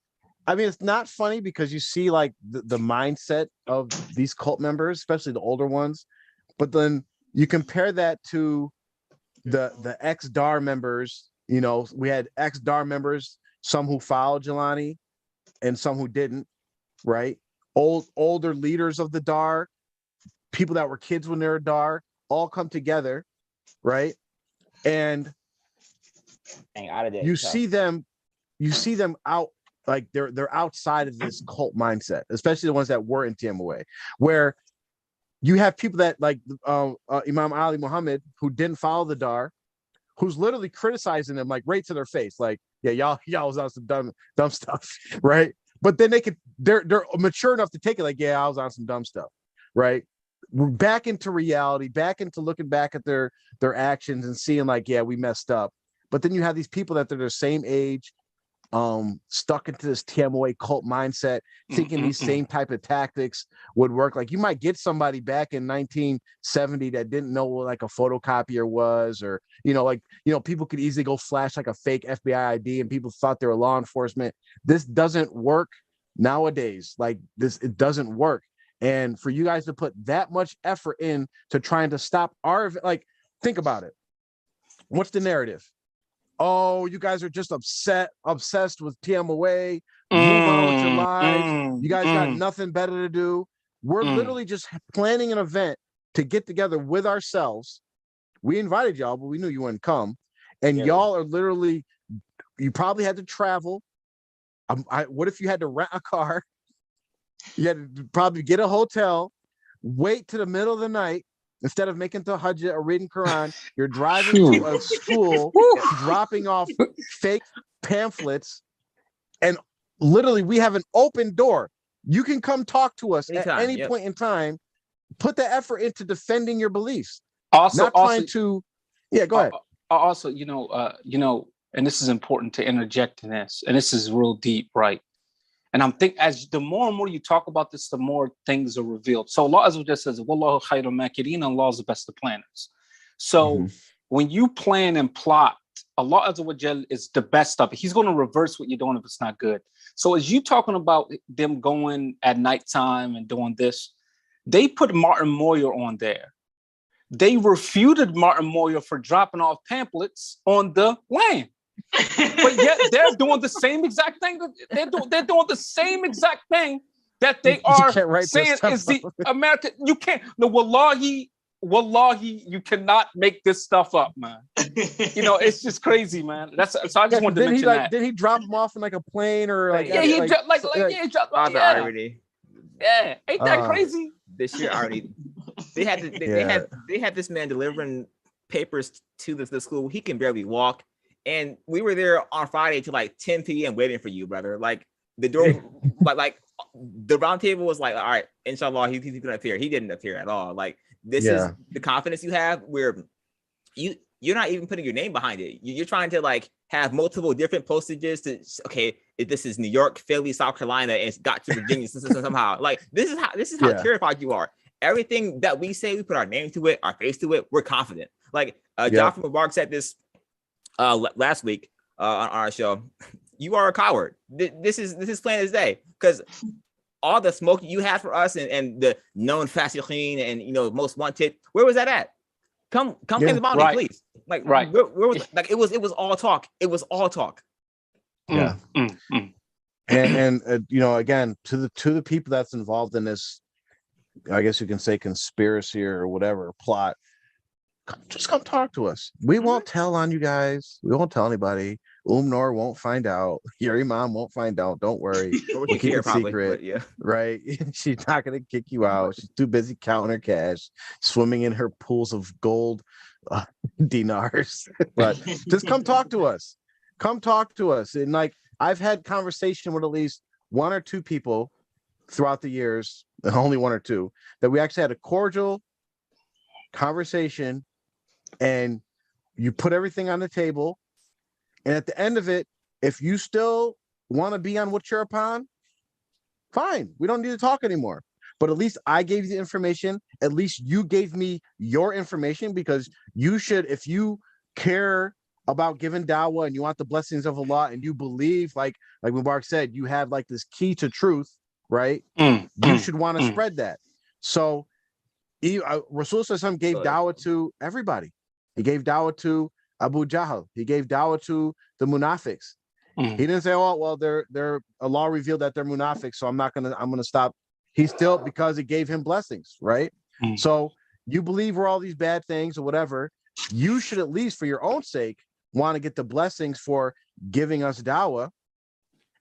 I mean, it's not funny because you see like the mindset of these cult members, especially the older ones, but then you compare that to the ex-DAR members. You know, we had ex-DAR members, some who followed Jelani and some who didn't, right? Older leaders of the DAR, people that were kids when they were DAR, all come together, right? And you see them out, like they're outside of this cult mindset, especially the ones that were in TMOA, where you have people that like Imam Ali Muhammad, who didn't follow the DAR, who's literally criticizing them like right to their face, like, yeah, y'all was on some dumb stuff, right? But then they're mature enough to take it like, yeah, I was on some dumb stuff, right? We're back into reality, back into looking back at their actions and seeing like, yeah, we messed up. But then you have these people that they're the same age, stuck into this TMOA cult mindset, thinking these same type of tactics would work. Like you might get somebody back in 1970 that didn't know what like a photocopier was, or people could easily go flash like a fake FBI ID and people thought they were law enforcement. This doesn't work nowadays. Like this, it doesn't work. And for you guys to put that much effort in to trying to stop our, like, think about it. What's the narrative? Oh, you guys are just obsessed with TMOA. Move on with your lives. You guys got nothing better to do. We're literally just planning an event to get together with ourselves. We invited y'all, but we knew you wouldn't come. And y'all are literally, you probably had to travel. What if you had to rent a car? You had to probably get a hotel, wait to the middle of the night. Instead of making to Hajj or reading Quran, you're driving to a school, dropping off fake pamphlets, and literally we have an open door. You can come talk to us anytime, at any point in time. Put the effort into defending your beliefs. Go ahead. Also, and this is important to interject in this, and this is real deep, right? And I'm thinking, as the more and more you talk about this, the more things are revealed. So Allah Azza wa Jalla says, "Wallahu khayrul makirin," Allah is the best of planners. So when you plan and plot, Allah Azza wa Jalla is the best of it. He's going to reverse what you're doing if it's not good. So as you talking about them going at nighttime and doing this, they put Martin Moyer on there. They refuted Martin Moyer for dropping off pamphlets on the land. But yet they're doing the same exact thing. They're doing the same exact thing that they are saying is the American. You can't. No, wallahi, you cannot make this stuff up, man. It's just crazy, man. So I just wanted to mention that. Did he drop him off in like a plane or like? Yeah, he dropped off. Yeah, ain't that crazy? This year already, they had this man delivering papers to the school. He can barely walk. And we were there on Friday till like 10 p.m. waiting for you, brother. Like the door, like the round table was like, all right, inshallah, he's gonna appear. He didn't appear at all. Like this is the confidence you have where you're not even putting your name behind it. You're trying to like have multiple different postages to, okay, if this is New York, Philly, South Carolina, and it's got to Virginia somehow. Like this is how terrified you are. Everything that we say, we put our name to it, our face to it, we're confident. Like Jafar Mubarak said this last week on our show, you are a coward. This is plain as day, because all the smoke you had for us and the known fasiqeen and most wanted, where was that at? Come pay the bounty, please. Like where was like it was all talk. It was all talk. Yeah. And again, to the people that's involved in this, I guess you can say conspiracy or whatever plot, just come talk to us. We won't tell on you guys. We won't tell anybody. Nor won't find out. Your mom won't find out. Don't worry. We'll keep it secret. Yeah. Right. She's not gonna kick you out. She's too busy counting her cash, swimming in her pools of gold dinars. But just come talk to us. Come talk to us. And like I've had conversation with at least one or two people throughout the years, and only one or two, that we actually had a cordial conversation, and you put everything on the table. And at the end of it, if you still want to be on what you're upon, fine. We don't need to talk anymore. But at least I gave you the information. At least you gave me your information, because you should, if you care about giving dawah and you want the blessings of Allah and you believe, like Mubarak said, you have like this key to truth, right? You should want to spread that. So Rasul Sallallahu gave dawah to everybody. He gave dawah to Abu Jahl. He gave dawah to the munafiqs. He didn't say, "Oh, well, they're Allah revealed that they're munafiqs, so I'm gonna stop." He still, because it gave him blessings, right? So you believe we're all these bad things or whatever, you should at least, for your own sake, want to get the blessings for giving us dawah,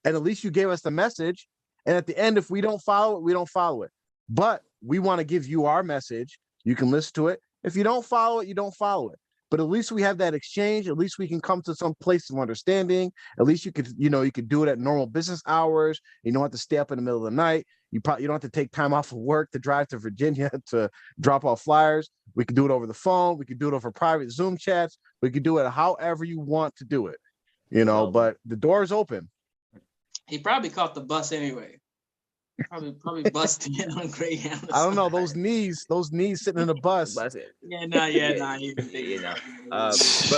and at least you gave us the message. And at the end, if we don't follow it, we don't follow it. But we want to give you our message. You can listen to it. If you don't follow it, you don't follow it. But at least we have that exchange. At least we can come to some place of understanding. At least you could, you could do it at normal business hours. You don't have to stay up in the middle of the night. You don't have to take time off of work to drive to Virginia to drop off flyers. We could do it over the phone. We could do it over private Zoom chats. We could do it however you want to do it, but the door is open. He probably caught the bus anyway. Probably busted in on Greyhound. I don't know, those knees sitting in a bus. But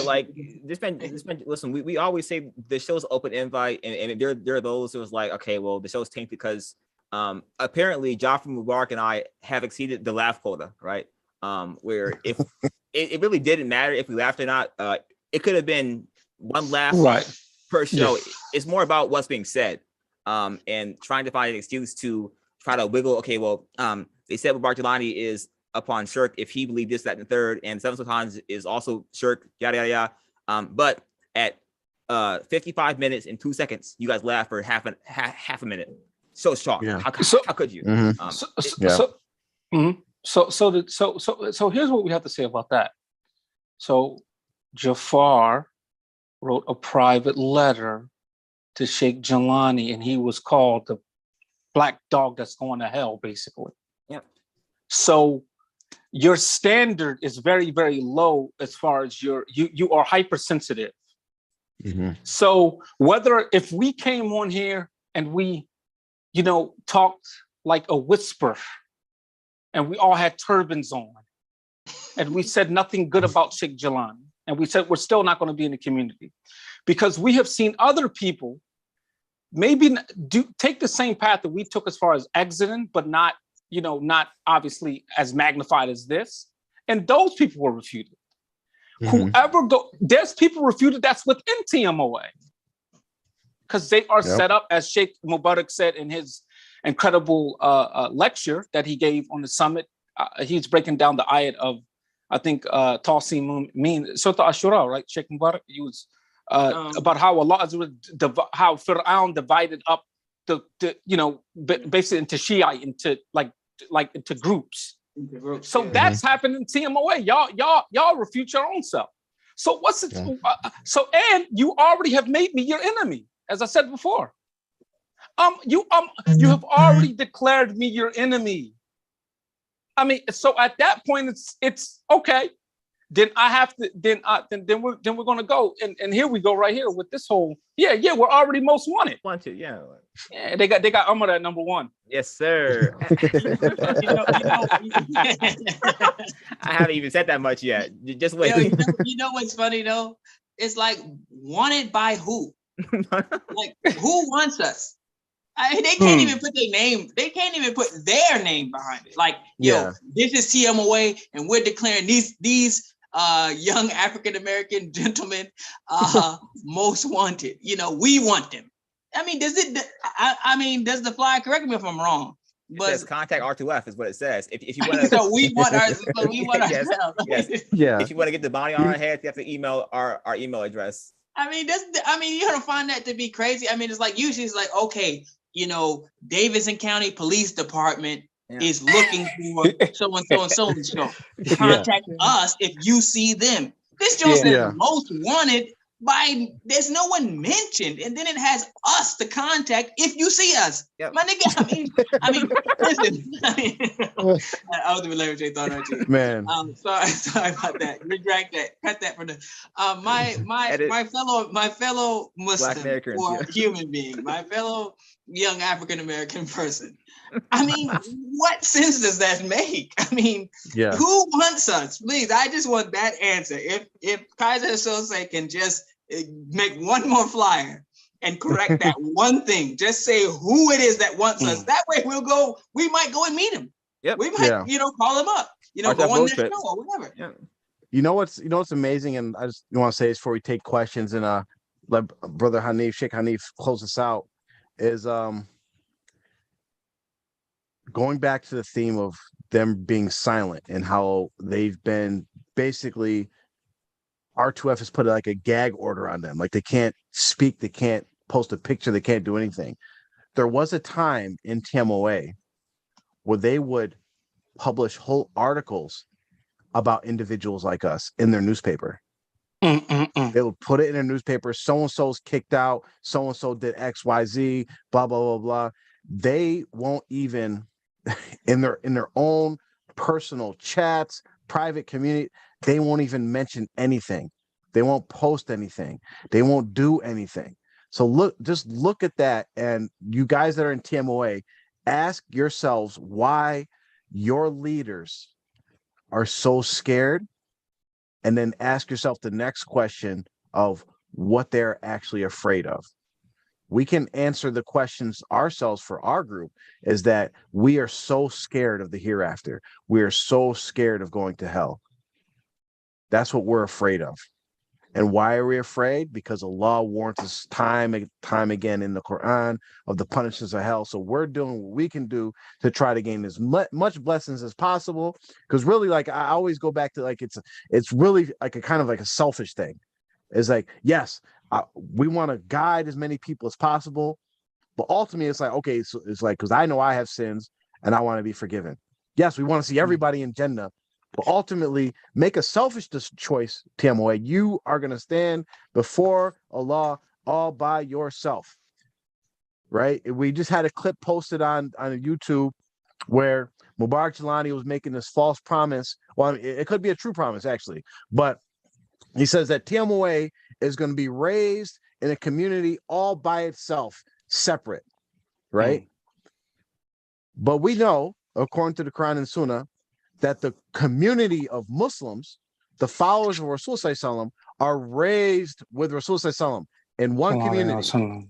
like this man, listen, we always say the show's open invite, and there are those who was like, okay, well, the show's tainted because apparently Jafar Mubarak and I have exceeded the laugh quota, right? Where if it really didn't matter if we laughed or not, it could have been one laugh per show. Yeah. It's more about what's being said. And trying to find an excuse to try to wiggle. Okay, well, they said Mubarak Jelani is upon shirk if he believed this, that, and the third, and Seven Sultans is also shirk, yada yada yada. But at 55 minutes and 2 seconds, you guys laugh for half a minute. So chalk. Yeah. How could you? So here's what we have to say about that. So Jafar wrote a private letter to Sheikh Jelani, and he was called the black dog that's going to hell, basically. Yeah. So your standard is very, very low as far as you are hypersensitive. So if we came on here and we, talked like a whisper, and we all had turbans on, and we said nothing good about Sheikh Jelani, and we said we're still not going to be in the community, because we have seen other people maybe take the same path that we took as far as exiting, but not obviously as magnified as this. And those people were refuted. There's people refuted that's within TMOA, because they are set up, as Sheikh Mubarak said in his incredible lecture that he gave on the summit. He's breaking down the ayat of, I think, Tasim Min, Surah Ashura, right? Sheikh Mubarak, he was about how Allah, how Fir'aun divided up basically into Shiite, into into groups. So that's happened in TMOA. Y'all refute your own self. So what's it? And you already have made me your enemy, as I said before. You have already declared me your enemy. I mean, so at that point, it's okay. Then I have to. Then we're gonna go, and here we go right here with this whole. Yeah, we're already most wanted. Wanted, yeah. Yeah, they got Umar at number one. Yes, sir. I haven't even said that much yet. Just wait. You know what's funny though? It's like, wanted by who? Like, who wants us? They can't even put their name. They can't even put their name behind it. Like, yo, this is TMOA, and we're declaring these young African American gentlemen most wanted. You know, we want them. I mean, does the flyer, correct me if I'm wrong, but it says contact R2F is what it says. If you want to, so we want yes, ourselves. Yes. Yeah. If you want to get the bounty on our head, you have to email our email address. I mean, you're gonna find that to be crazy. I mean, it's like usually it's like, okay, you know, Davidson County Police Department is looking for so and so and so and so. Contact us if you see them. This Jones says most wanted by, there's no one mentioned, and then it has us to contact if you see us. My nigga, I mean, listen. I was the thought at you. Man. Sorry about that. Retract that. Cut that from the my fellow Muslim or human being, my fellow young African American person. I mean, what sense does that make? I mean, who wants us? Please, I just want that answer. If Kaiser Sose can just make one more flyer and correct that one thing, just say who it is that wants us. That way we might go and meet him. We might, call him up, go on their show or whatever. You know what's amazing, and I just want to say this before we take questions and let Brother Sheikh Hanif close us out, is going back to the theme of them being silent and how they've been basically, R2F has put like a gag order on them. Like they can't speak, they can't post a picture, they can't do anything. There was a time in TMOA where they would publish whole articles about individuals like us in their newspaper. They would put it in their newspaper. So-and-so's kicked out. So-and-so did XYZ, blah, blah, blah, blah. They won't even in their own personal chats, private community, they won't even mention anything. They won't post anything. They won't do anything. So just look at that. And you guys that are in TMOA, ask yourselves why your leaders are so scared. And then ask yourself the next question of what they're actually afraid of. We can answer the questions ourselves for our group, is that we are so scared of the hereafter. We are so scared of going to hell. That's what we're afraid of. And why are we afraid? Because Allah warns us time and time again in the Quran of the punishments of hell. So we're doing what we can do to try to gain as much blessings as possible. Because really, like, I always go back to, like, it's really like a kind of like a selfish thing. It's like, yes, we want to guide as many people as possible, but ultimately it's like, okay, so it's like, because I know I have sins and I want to be forgiven. Yes, we want to see everybody in Jannah, but ultimately make a selfish choice, TMOA. You are going to stand before Allah all by yourself, right? We just had a clip posted on YouTube where Mubarak Jelani was making this false promise. Well, I mean, it could be a true promise, actually, but he says that TMOA is going to be raised in a community all by itself, separate, right? But we know, according to the Quran and Sunnah, that the community of Muslims, the followers of Rasul are raised with Rasul in one community.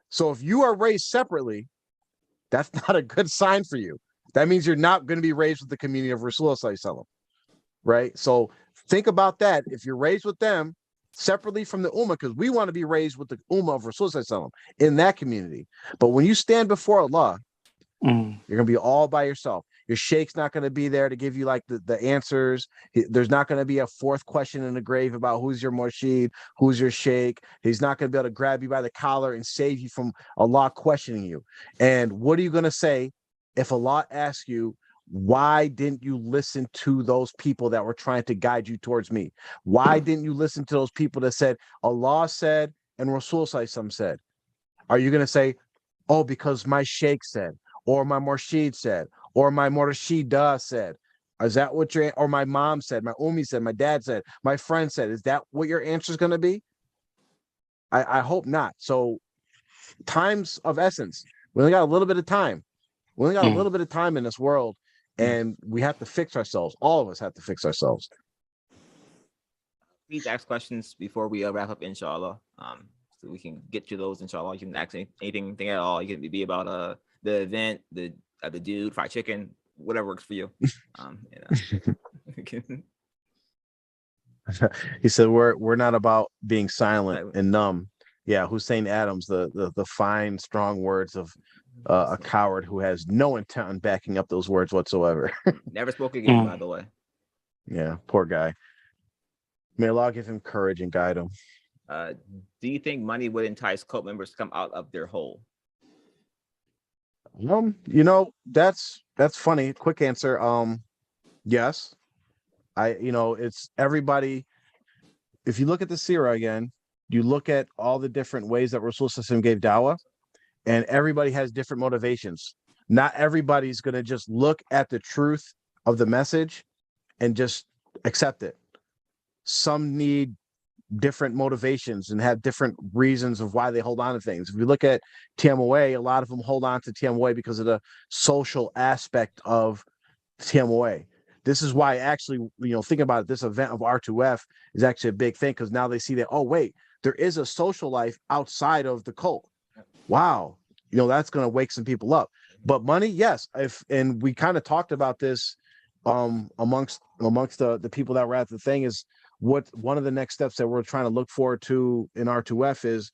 So if you are raised separately, that's not a good sign for you. That means you're not going to be raised with the community of Rasul, right? So think about that. If you're raised with them separately from the Ummah, because we want to be raised with the Ummah of Rasul in that community. But when you stand before Allah, you're going to be all by yourself. Your sheikh's not going to be there to give you like the answers. There's not going to be a fourth question in the grave about who's your murshid, who's your sheikh. He's not going to be able to grab you by the collar and save you from Allah questioning you. And what are you going to say if Allah asks you, why didn't you listen to those people that were trying to guide you towards me? Why didn't you listen to those people that said Allah said and Rasul said? Are you going to say, oh, because my sheikh said, or my murshid said, or my murshida said? Is that what or my mom said, my ummi said, my dad said, my friend said? Is that what your answer is going to be? I hope not. So time's of essence. We only got a little bit of time. We only got a little bit of time in this world, and we have to fix ourselves. All of us have to fix ourselves. Please ask questions before we wrap up, inshallah. so we can get you those. Inshallah, you can ask anything at all. You can be about the event, the dude, fried chicken, whatever works for you. He said we're not about being silent and numb. Yeah, Hussein Adams, the fine, strong words of a coward who has no intent on backing up those words whatsoever. Never spoke again, by the way. Yeah, poor guy. May Allah give him courage and guide him. Do you think money would entice cult members to come out of their hole? That's funny. Quick answer. Yes. It's everybody. If you look at the seerah again, you look at all the different ways that Rasul Sallallahu gave dawah, and everybody has different motivations. Not everybody's going to just look at the truth of the message and just accept it. Some need different motivations and have different reasons of why they hold on to things. If you look at TMOA, a lot of them hold on to TMOA because of the social aspect of TMOA. This is why actually, think about it, this event of R2F is actually a big thing, because now they see that, oh, wait, there is a social life outside of the cult. Wow. That's going to wake some people up. But money, yes. And we kind of talked about this amongst the people that were at the thing, is what one of the next steps that we're trying to look forward to in R2F is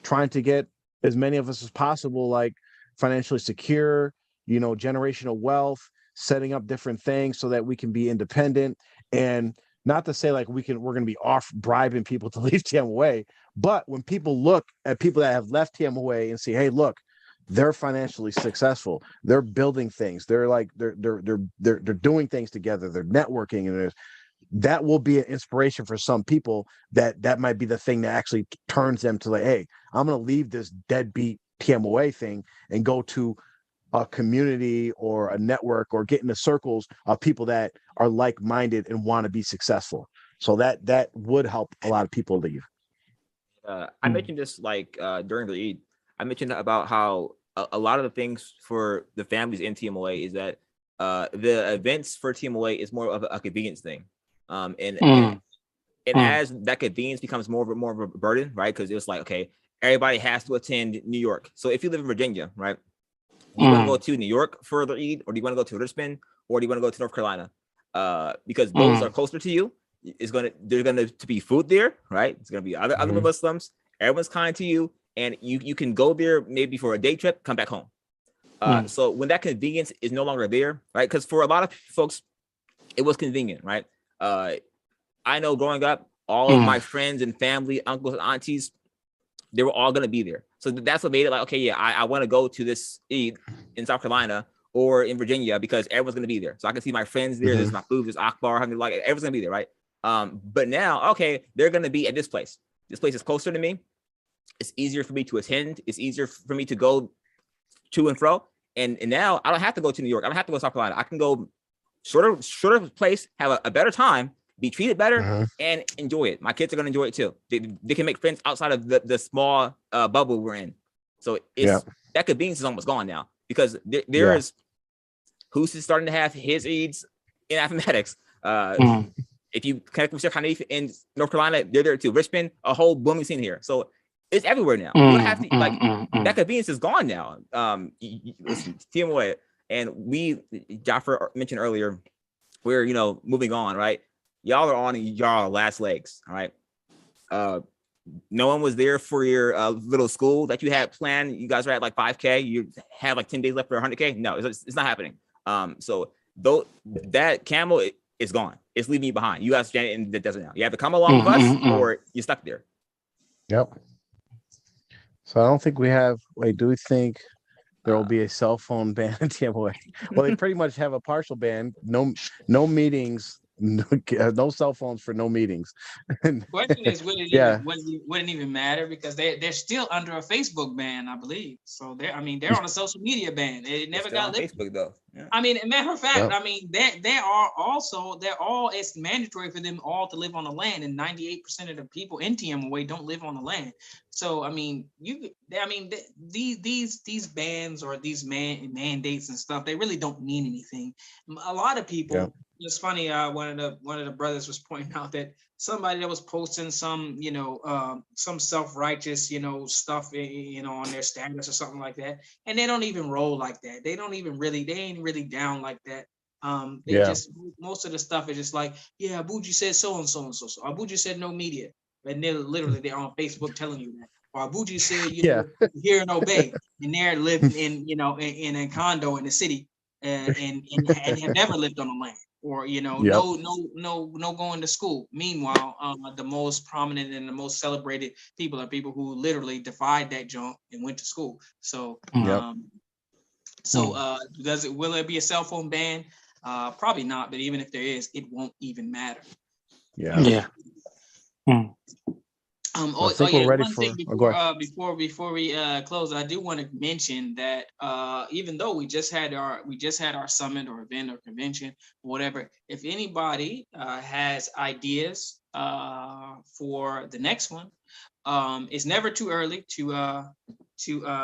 trying to get as many of us as possible, like financially secure, generational wealth, setting up different things so that we can be independent. And not to say like we're going to be off bribing people to leave TMOA, but when people look at people that have left TMOA and see, hey, look, they're financially successful, they're building things, they're doing things together, they're networking, and that will be an inspiration for some people. That might be the thing that actually turns them to like, hey, I'm going to leave this deadbeat TMOA thing and go to a community or a network or get into circles of people that are like-minded and want to be successful. So that would help a lot of people leave. I mentioned this during the Eid. I mentioned about how a lot of the things for the families in TMOA is that the events for TMOA is more of a convenience thing. And as that convenience becomes more of a burden, right? Because it was like, okay, everybody has to attend New York. So if you live in Virginia, right? Do you want to go to New York for the Eid, or do you want to go to Richmond, or do you want to go to North Carolina? Because those are closer to you. There's gonna be food there, right? It's gonna be other Muslims. Everyone's kind to you, and you can go there maybe for a day trip, come back home. So when that convenience is no longer there, right? Because for a lot of folks, it was convenient, right? I know growing up, all of my friends and family, uncles and aunties, they were all gonna be there. So that's what made it like, okay, yeah, I want to go to this Eid in South Carolina or in Virginia because everyone's gonna be there. So I can see my friends there. There's Mahfouz, there's Akbar, like everyone's gonna be there, right? But now, okay, they're gonna be at this place. This place is closer to me. It's easier for me to attend. It's easier for me to go to and fro. And now I don't have to go to New York. I don't have to go to South Carolina. I can go shorter place, have a better time, be treated better, and enjoy it. My kids are gonna enjoy it too. They can make friends outside of the small bubble we're in. So that convenience is almost gone now, because there's who's starting to have his Eids in mathematics. If you connect with Sheikh Hanif in North Carolina, they're there too. Richmond, a whole booming scene here. So it's everywhere now. You don't have to that convenience is gone now. Listen, TMOA, and Jaffer mentioned earlier, we're moving on, right? Y'all are on y'all last legs, all right? No one was there for your little school that you had planned. You guys are at like 5K. You have like 10 days left for 100K. No, it's not happening. So though that camel is gone. It's leaving you behind. You guys stand in the desert now. You have to come along with us, or you're stuck there. Yep. So I don't think we have. Wait, do we think there will be a cell phone ban in TMOA? Well, they pretty much have a partial ban. No meetings. No cell phones for no meetings. Question is, would it even matter, because they're still under a Facebook ban, I believe. So they're on a social media ban. It never got lifted. Facebook though. Yeah. I mean, matter of fact, I mean it's mandatory for them all to live on the land, and 98% of the people in TMOA don't live on the land. So I mean, these bans or these mandates and stuff, they really don't mean anything. A lot of people It's funny. One of the brothers was pointing out that somebody that was posting some, some self-righteous, stuff, on their status or something like that, and they don't even roll like that. They ain't really down like that. They just most of the stuff is just like, yeah, Abuji said so and so and so. So Abuji said no media, and they're on Facebook telling you that. Or Abuji said, hear and obey, and they're living in a condo in the city, and have never lived on the land. Or no going to school. Meanwhile, the most prominent and the most celebrated people are people who literally defied that junk and went to school. So will there be a cell phone ban? Probably not, but even if there is, it won't even matter. I think we're ready for. Before we close, I do want to mention that even though we just had our summit or event or convention, whatever, if anybody has ideas for the next one, it's never too early to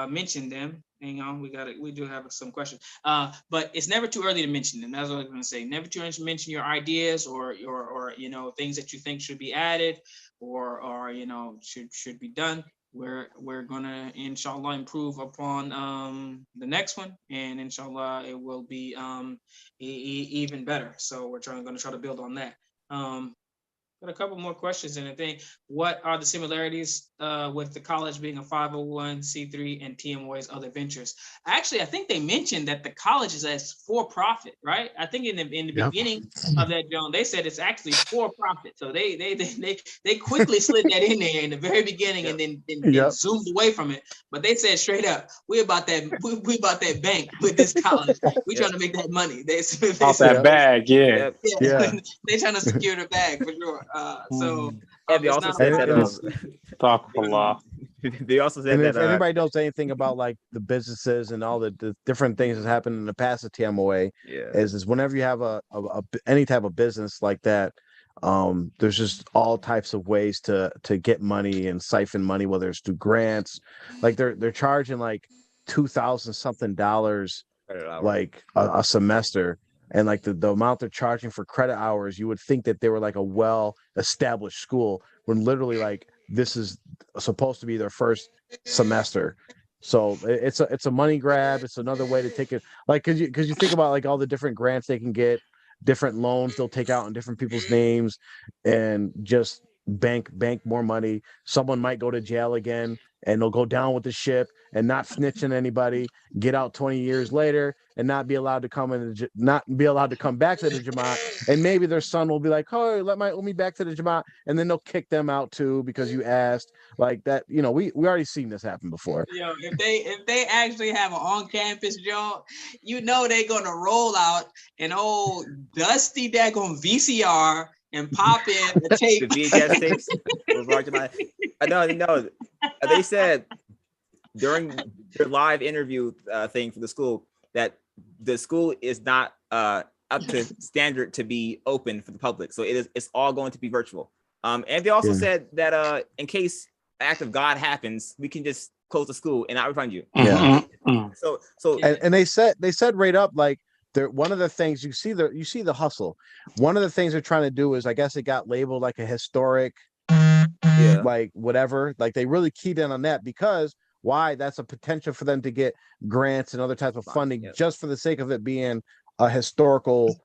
mention them. Hang on, we do have some questions, but it's never too early to mention them. That's what I was going to say. Never too early to mention your ideas or things that you think should be added or should be done. We're gonna inshallah improve upon the next one, and inshallah it will be even better. So we're gonna try to build on that. Got a couple more questions in the thing. What are the similarities with the college being a 501c3 and TMOA's other ventures? Actually, I think they mentioned that the college is as for profit, right? I think in the beginning of that, John, they said it's actually for profit. So they quickly slid that in there in the very beginning and then zoomed away from it. But they said straight up, we about that bank with this college. We trying to make that money. They off that bag, They're trying to secure the bag for sure. They also said that they also said that if anybody knows anything about like the businesses and all the different things that happened in the past at TMOA, is whenever you have any type of business like that, there's just all types of ways to get money and siphon money, whether it's through grants, like they're charging like $2,000 something like a semester. And like the amount they're charging for credit hours, you would think that they were like a well-established school when literally like this is supposed to be their first semester. So it's a money grab. It's another way to take it, like because you think about like all the different grants they can get, different loans they'll take out in different people's names, and just bank more money. Someone might go to jail again, and they'll go down with the ship and not snitching anybody, get out 20 years later and not be allowed to come back to the Jamaat. And maybe their son will be like, oh, let me back to the Jamaat. And then they'll kick them out too because you asked like that. We already seen this happen before. If they actually have an on-campus job, they're going to roll out an old dusty daggone VCR and pop in the tape. The VHS tapes. No. They said during their live interview thing for the school that the school is not up to standard to be open for the public. So it's all going to be virtual. And they also said that in case an act of God happens, we can just close the school and not refund you. And they said right up like one of the things you see the hustle. One of the things they're trying to do is, I guess it got labeled like a historic, like whatever. Like they really keyed in on that because why? That's a potential for them to get grants and other types of funding just for the sake of it being a historical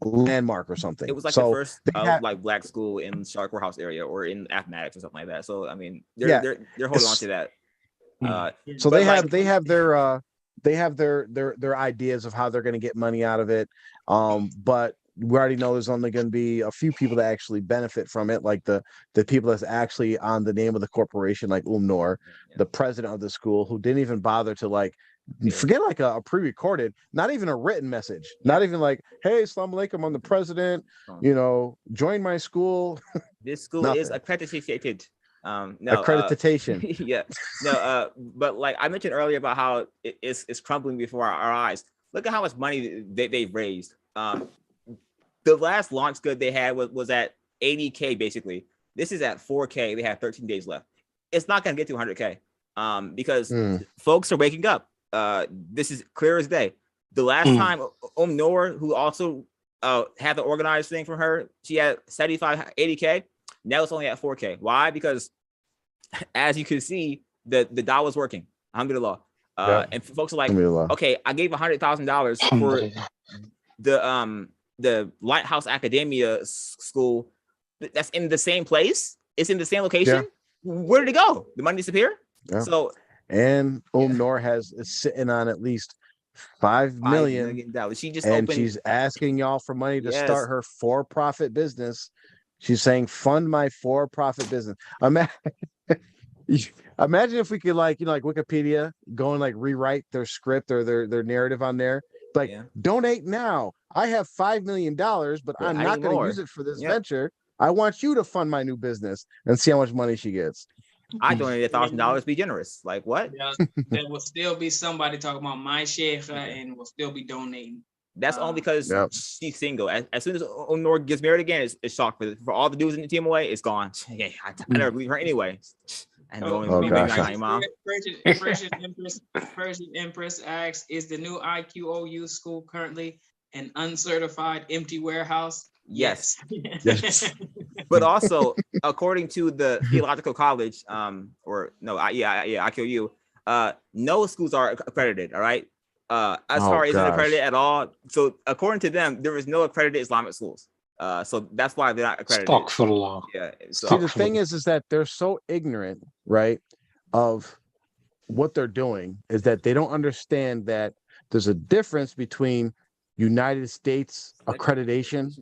landmark or something. It was like the first like black school in Charlotte Courthouse area or in Appomattox or something like that. So I mean, they're holding on to that. So they have their ideas of how they're going to get money out of it. But we already know there's only going to be a few people that actually benefit from it, like the people that's actually on the name of the corporation, like Noor, the president of the school, who didn't even bother to like forget like a pre-recorded, not even a written message, not even like, hey, assalamu alaikum, I'm the president, join my school. This school is accredited. Accreditation. But like I mentioned earlier about how it's crumbling before our eyes. Look at how much money they've raised. The last launch good they had was at 80K basically. This is at 4K. They have 13 days left. It's not going to get to 100K because folks are waking up. This is clear as day. The last time Noor, who also have the organized thing from her. She had 75, 80K. Now it's only at 4K. Why? Because as you can see, the DAO was working. Alhamdulillah. And folks are like, okay, I gave $100,000 for the Lighthouse Academia school that's in the same place. It's in the same location. Where did it go? The money disappear? So and Noor is sitting on at least $5 million. She just and she's asking y'all for money to start her for-profit business. She's saying, fund my for-profit business. Imagine if we could like Wikipedia go and like rewrite their script or their narrative on there. Like, donate now. I have $5 million, but I'm not going to use it for this venture. I want you to fund my new business, and see how much money she gets. I donated $1,000. Be generous. Like what? There will still be somebody talking about my sheikh and will still be donating. That's only because she's single. As soon as Noor gets married again, it's shocked for all the dudes in the team away. It's gone. Yeah, I never believe her anyway. Persian Empress asks, is the new IQOU school currently an uncertified empty warehouse? Yes. But also, according to the Theological College, IQOU, no schools are accredited. All right. Azhar isn't accredited at all. So according to them, there is no accredited Islamic schools. So that's why they're not accredited. Astaghfirullah. Yeah. So. See, the thing is that they're so ignorant, right, of what they're doing, is that they don't understand that there's a difference between United States accreditation,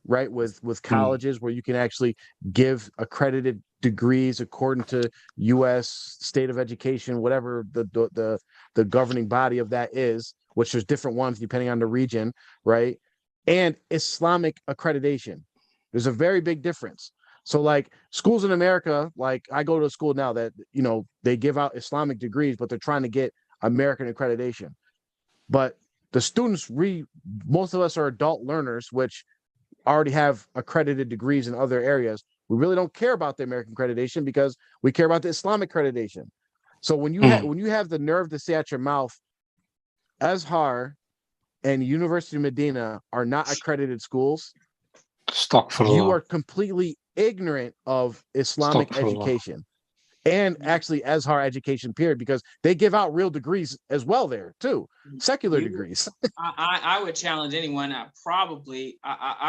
right, with colleges where you can actually give accredited degrees according to U.S. state of education, whatever the governing body of that is, which there's different ones depending on the region, right? And Islamic accreditation. There's a very big difference. So like schools in America, like I go to a school now that, they give out Islamic degrees, but they're trying to get American accreditation. But the students, most of us are adult learners, which already have accredited degrees in other areas. We really don't care about the American accreditation because we care about the Islamic accreditation. So when you have the nerve to say out your mouth, Azhar and University of Medina are not accredited schools, you are completely ignorant of Islamic education and actually Azhar education, period, because they give out real degrees as well there too, secular degrees. I would challenge anyone. I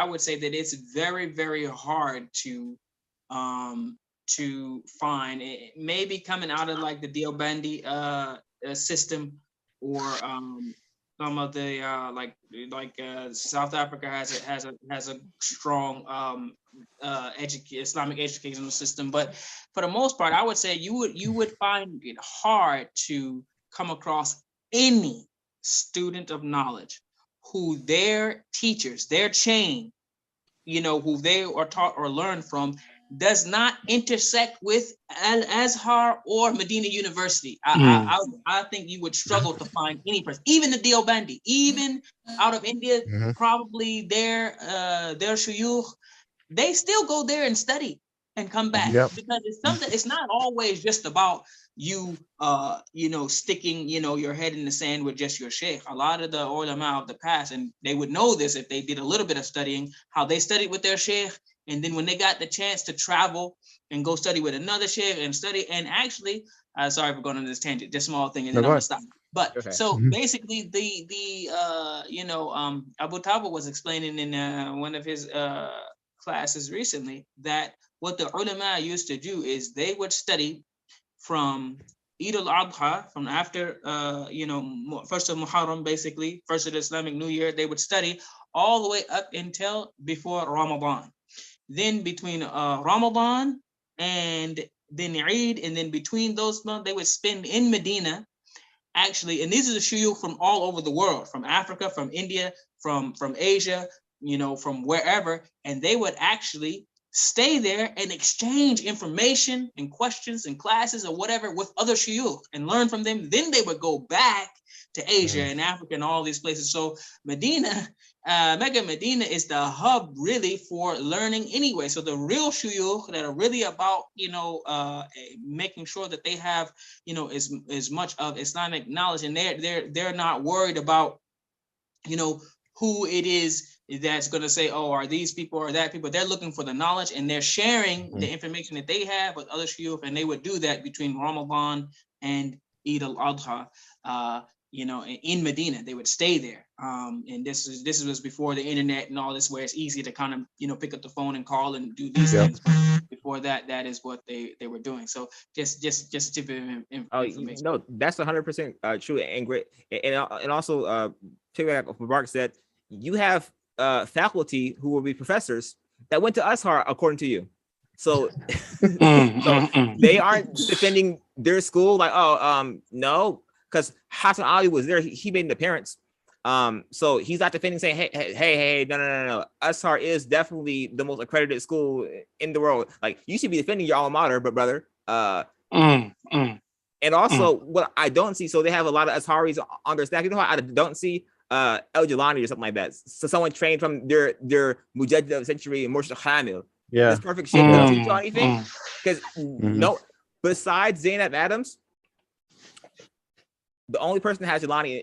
would say that it's very, very hard to find. It maybe coming out of like the Deobandi system, or some of the South Africa has a strong Islamic educational system, but for the most part, I would say you would find it hard to come across any student of knowledge who their teachers, their chain, who they are taught or learn from, does not intersect with Al-Azhar or Medina University. I think you would struggle to find any person, even the Deobandi, even out of India, probably their shuyukh, they still go there and study and come back, because it's something. It's not always just about you, sticking, your head in the sand with just your sheikh. A lot of the ulama of the past, and they would know this if they did a little bit of studying, how they studied with their sheikh, and then when they got the chance to travel and go study with another sheikh and study, and actually, sorry for going on this tangent, just small thing, and then I'm gonna stop. But so basically, Abu Taba was explaining in one of his classes recently that what the ulama used to do is they would study from Eid al-Adha, from after first of Muharram, basically first of the Islamic New Year. They would study all the way up until before Ramadan. Then between Ramadan and then Eid, and then between those months, they would spend in Medina, actually. And these are the shuyukh from all over the world, from Africa, from India, from Asia, from wherever. And they would actually stay there and exchange information and questions and classes or whatever with other shuyukh and learn from them. Then they would go back to Asia and Africa and all these places. So Medina, Mecca, Medina is the hub really for learning anyway. So the real shuyukh that are really about, making sure that they have, as much of Islamic knowledge, and they're not worried about, who it is that's going to say, oh, are these people or that people? They're looking for the knowledge, and they're sharing the information that they have with other shuyukh, and they would do that between Ramadan and Eid al-Adha. In Medina, they would stay there. And this was before the internet and all this, where it's easy to kind of, pick up the phone and call and do these things. But before that, that is what they were doing. So just a tip of information. No, that's 100% true and great. And also, like Mubarak said, you have faculty who will be professors that went to Azhar according to you. So, they aren't defending their school like, no, because Hassan Ali was there. He made an appearance. So he's not defending, saying, hey, no. Azhar is definitely the most accredited school in the world. Like, you should be defending your alma mater, but brother. And also, what I don't see, so they have a lot of Azharis on their staff. You know how I don't see El Jilani or something like that. So someone trained from their Mujaddid of the century, Murshid Khamil. Yeah. This perfect shape doesn't teach you anything. Because no, besides Zainab Adams, the only person that has Jelani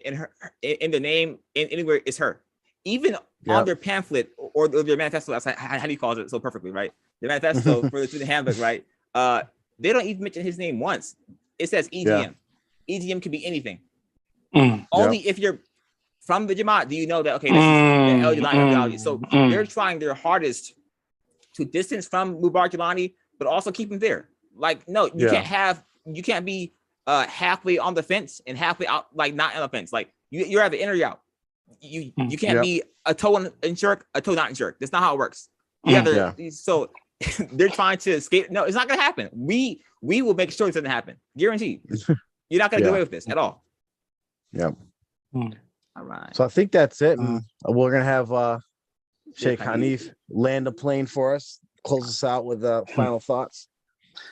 in the name anywhere is her. Even on their pamphlet or their manifesto, how do you call it so perfectly, right? The manifesto for the student handbook, right? They don't even mention his name once. It says EGM. EGM can be anything. Only if you're from the Jamaat do you know that, okay, this is the El Jelani methodology. So they're trying their hardest to distance from Mubarak Jelani, but also keep him there. Like, no, you can't be halfway on the fence and halfway out, like not on the fence. Like you're at the in or you're out. You can't be a toe in shirk, a toe not in shirk. That's not how it works. So they're trying to escape. No, it's not gonna happen. We will make sure it doesn't happen. Guaranteed. You're not gonna get away with this at all. Yeah. All right. So I think that's it. And we're gonna have Sheikh Hanif land the plane for us. Close us out with final thoughts.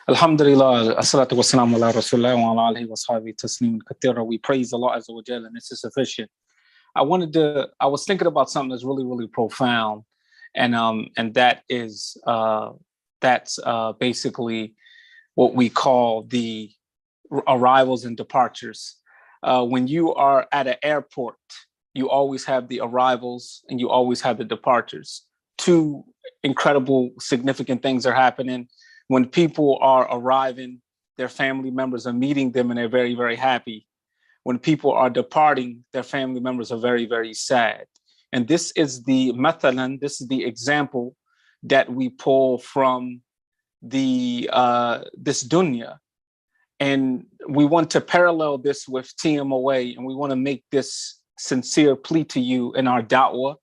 Alhamdulillah, assalatu wassalamu ala rasulillah wa ala alihi wa sahbihi taslim kathira. We praise Allah Azza wa Jalla, and this is sufficient. I was thinking about something that's really, really profound. And that is, that's basically what we call the arrivals and departures. When you are at an airport, you always have the arrivals and you always have the departures. Two incredible, significant things are happening. When people are arriving, their family members are meeting them and they're very, very happy. When people are departing, their family members are very, very sad. And this is the mathalan, this is the example that we pull from the this dunya. And we want to parallel this with TMOA, and we want to make this sincere plea to you in our da'wah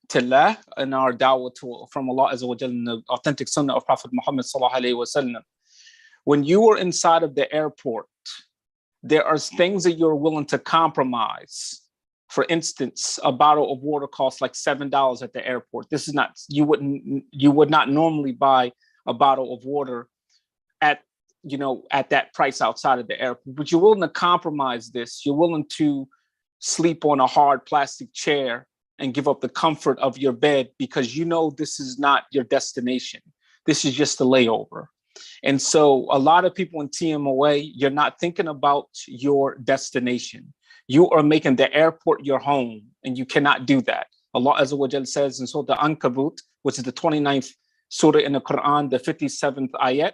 to Allah, and our da'wah from Allah Azza wa Jalla, in the authentic sunnah of Prophet Muhammad sallallahu alaihi wasallam. When you are inside of the airport, there are things that you're willing to compromise. For instance, a bottle of water costs like $7 at the airport. This is not, you would not normally buy a bottle of water at that price outside of the airport, but you're willing to compromise this. You're willing to sleep on a hard plastic chair and give up the comfort of your bed because you know this is not your destination. This is just a layover. And so a lot of people in TMOA, you're not thinking about your destination. You are making the airport your home, and you cannot do that. Allah Azza wa Jal says in Surah Al-Ankabut, which is the 29th surah in the Quran, the 57th ayat,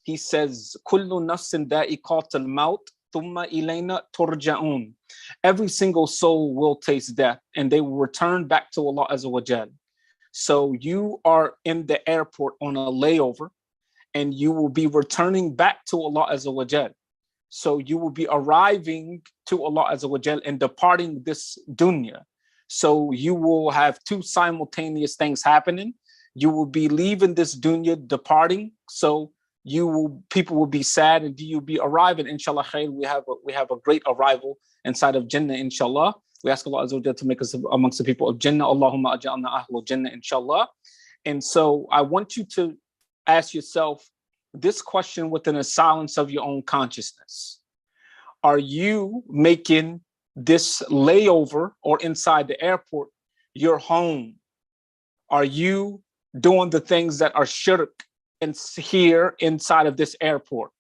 he says, Kullu nafsin da'iqatul maut, thumma ilayna turja'un. Every single soul will taste death, and they will return back to Allah Azza wa Jal. So you are in the airport on a layover, and you will be returning back to Allah Azza wa Jal. So you will be arriving to Allah Azza wa Jal and departing this dunya. So you will have two simultaneous things happening. You will be leaving this dunya, departing. So people will be sad, and you'll be arriving. Inshallah khair, we have a great arrival inside of Jannah, inshallah. We ask Allah Azza wa Jal to make us amongst the people of Jannah. Allahumma aj'alna ahlul Jannah, inshallah. And so I want you to ask yourself this question within the silence of your own consciousness. Are you making this layover or inside the airport your home? Are you doing the things that are shirk here inside of this airport?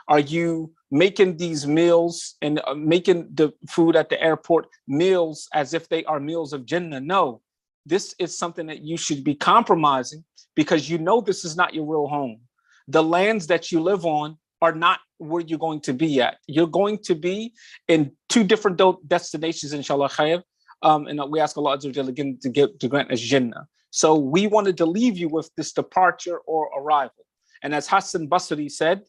Are you making these meals and making the food at the airport meals as if they are meals of Jannah? No, this is something that you should be compromising because you know this is not your real home. The lands that you live on are not where you're going to be at. You're going to be in two different destinations, inshallah khair. And we ask Allah Azza wa Jalla again to grant us Jannah. So we wanted to leave you with this departure or arrival. And as Hassan Basri said,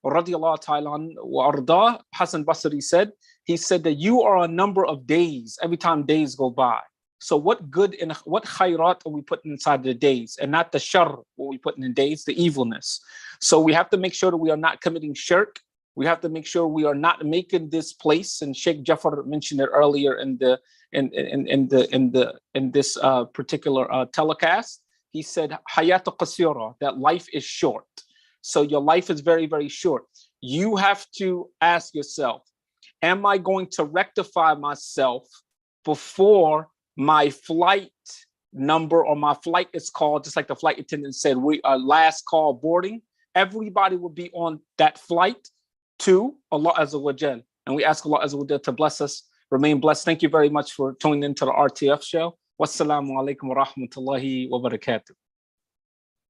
radiyallahu ta'ala wa ardah, Hassan Basri said, he said that you are a number of days every time days go by. So what good and what khairat are we putting inside the days, and not the shar, what we putting in days, the evilness. So we have to make sure that we are not committing shirk. We have to make sure we are not making this place, and Sheikh Jafar mentioned it earlier in this particular telecast. He said hayata qasira, that life is short. So your life is very, very short. You have to ask yourself, am I going to rectify myself before my flight number or my flight is called, just like the flight attendant said, we are last call boarding. Everybody will be on that flight to Allah Azza wa Jal. And we ask Allah Azza wa Jal to bless us, remain blessed. Thank you very much for tuning into the RTF show. Wassalamu alaikum wa rahmatullahi wa barakatuh.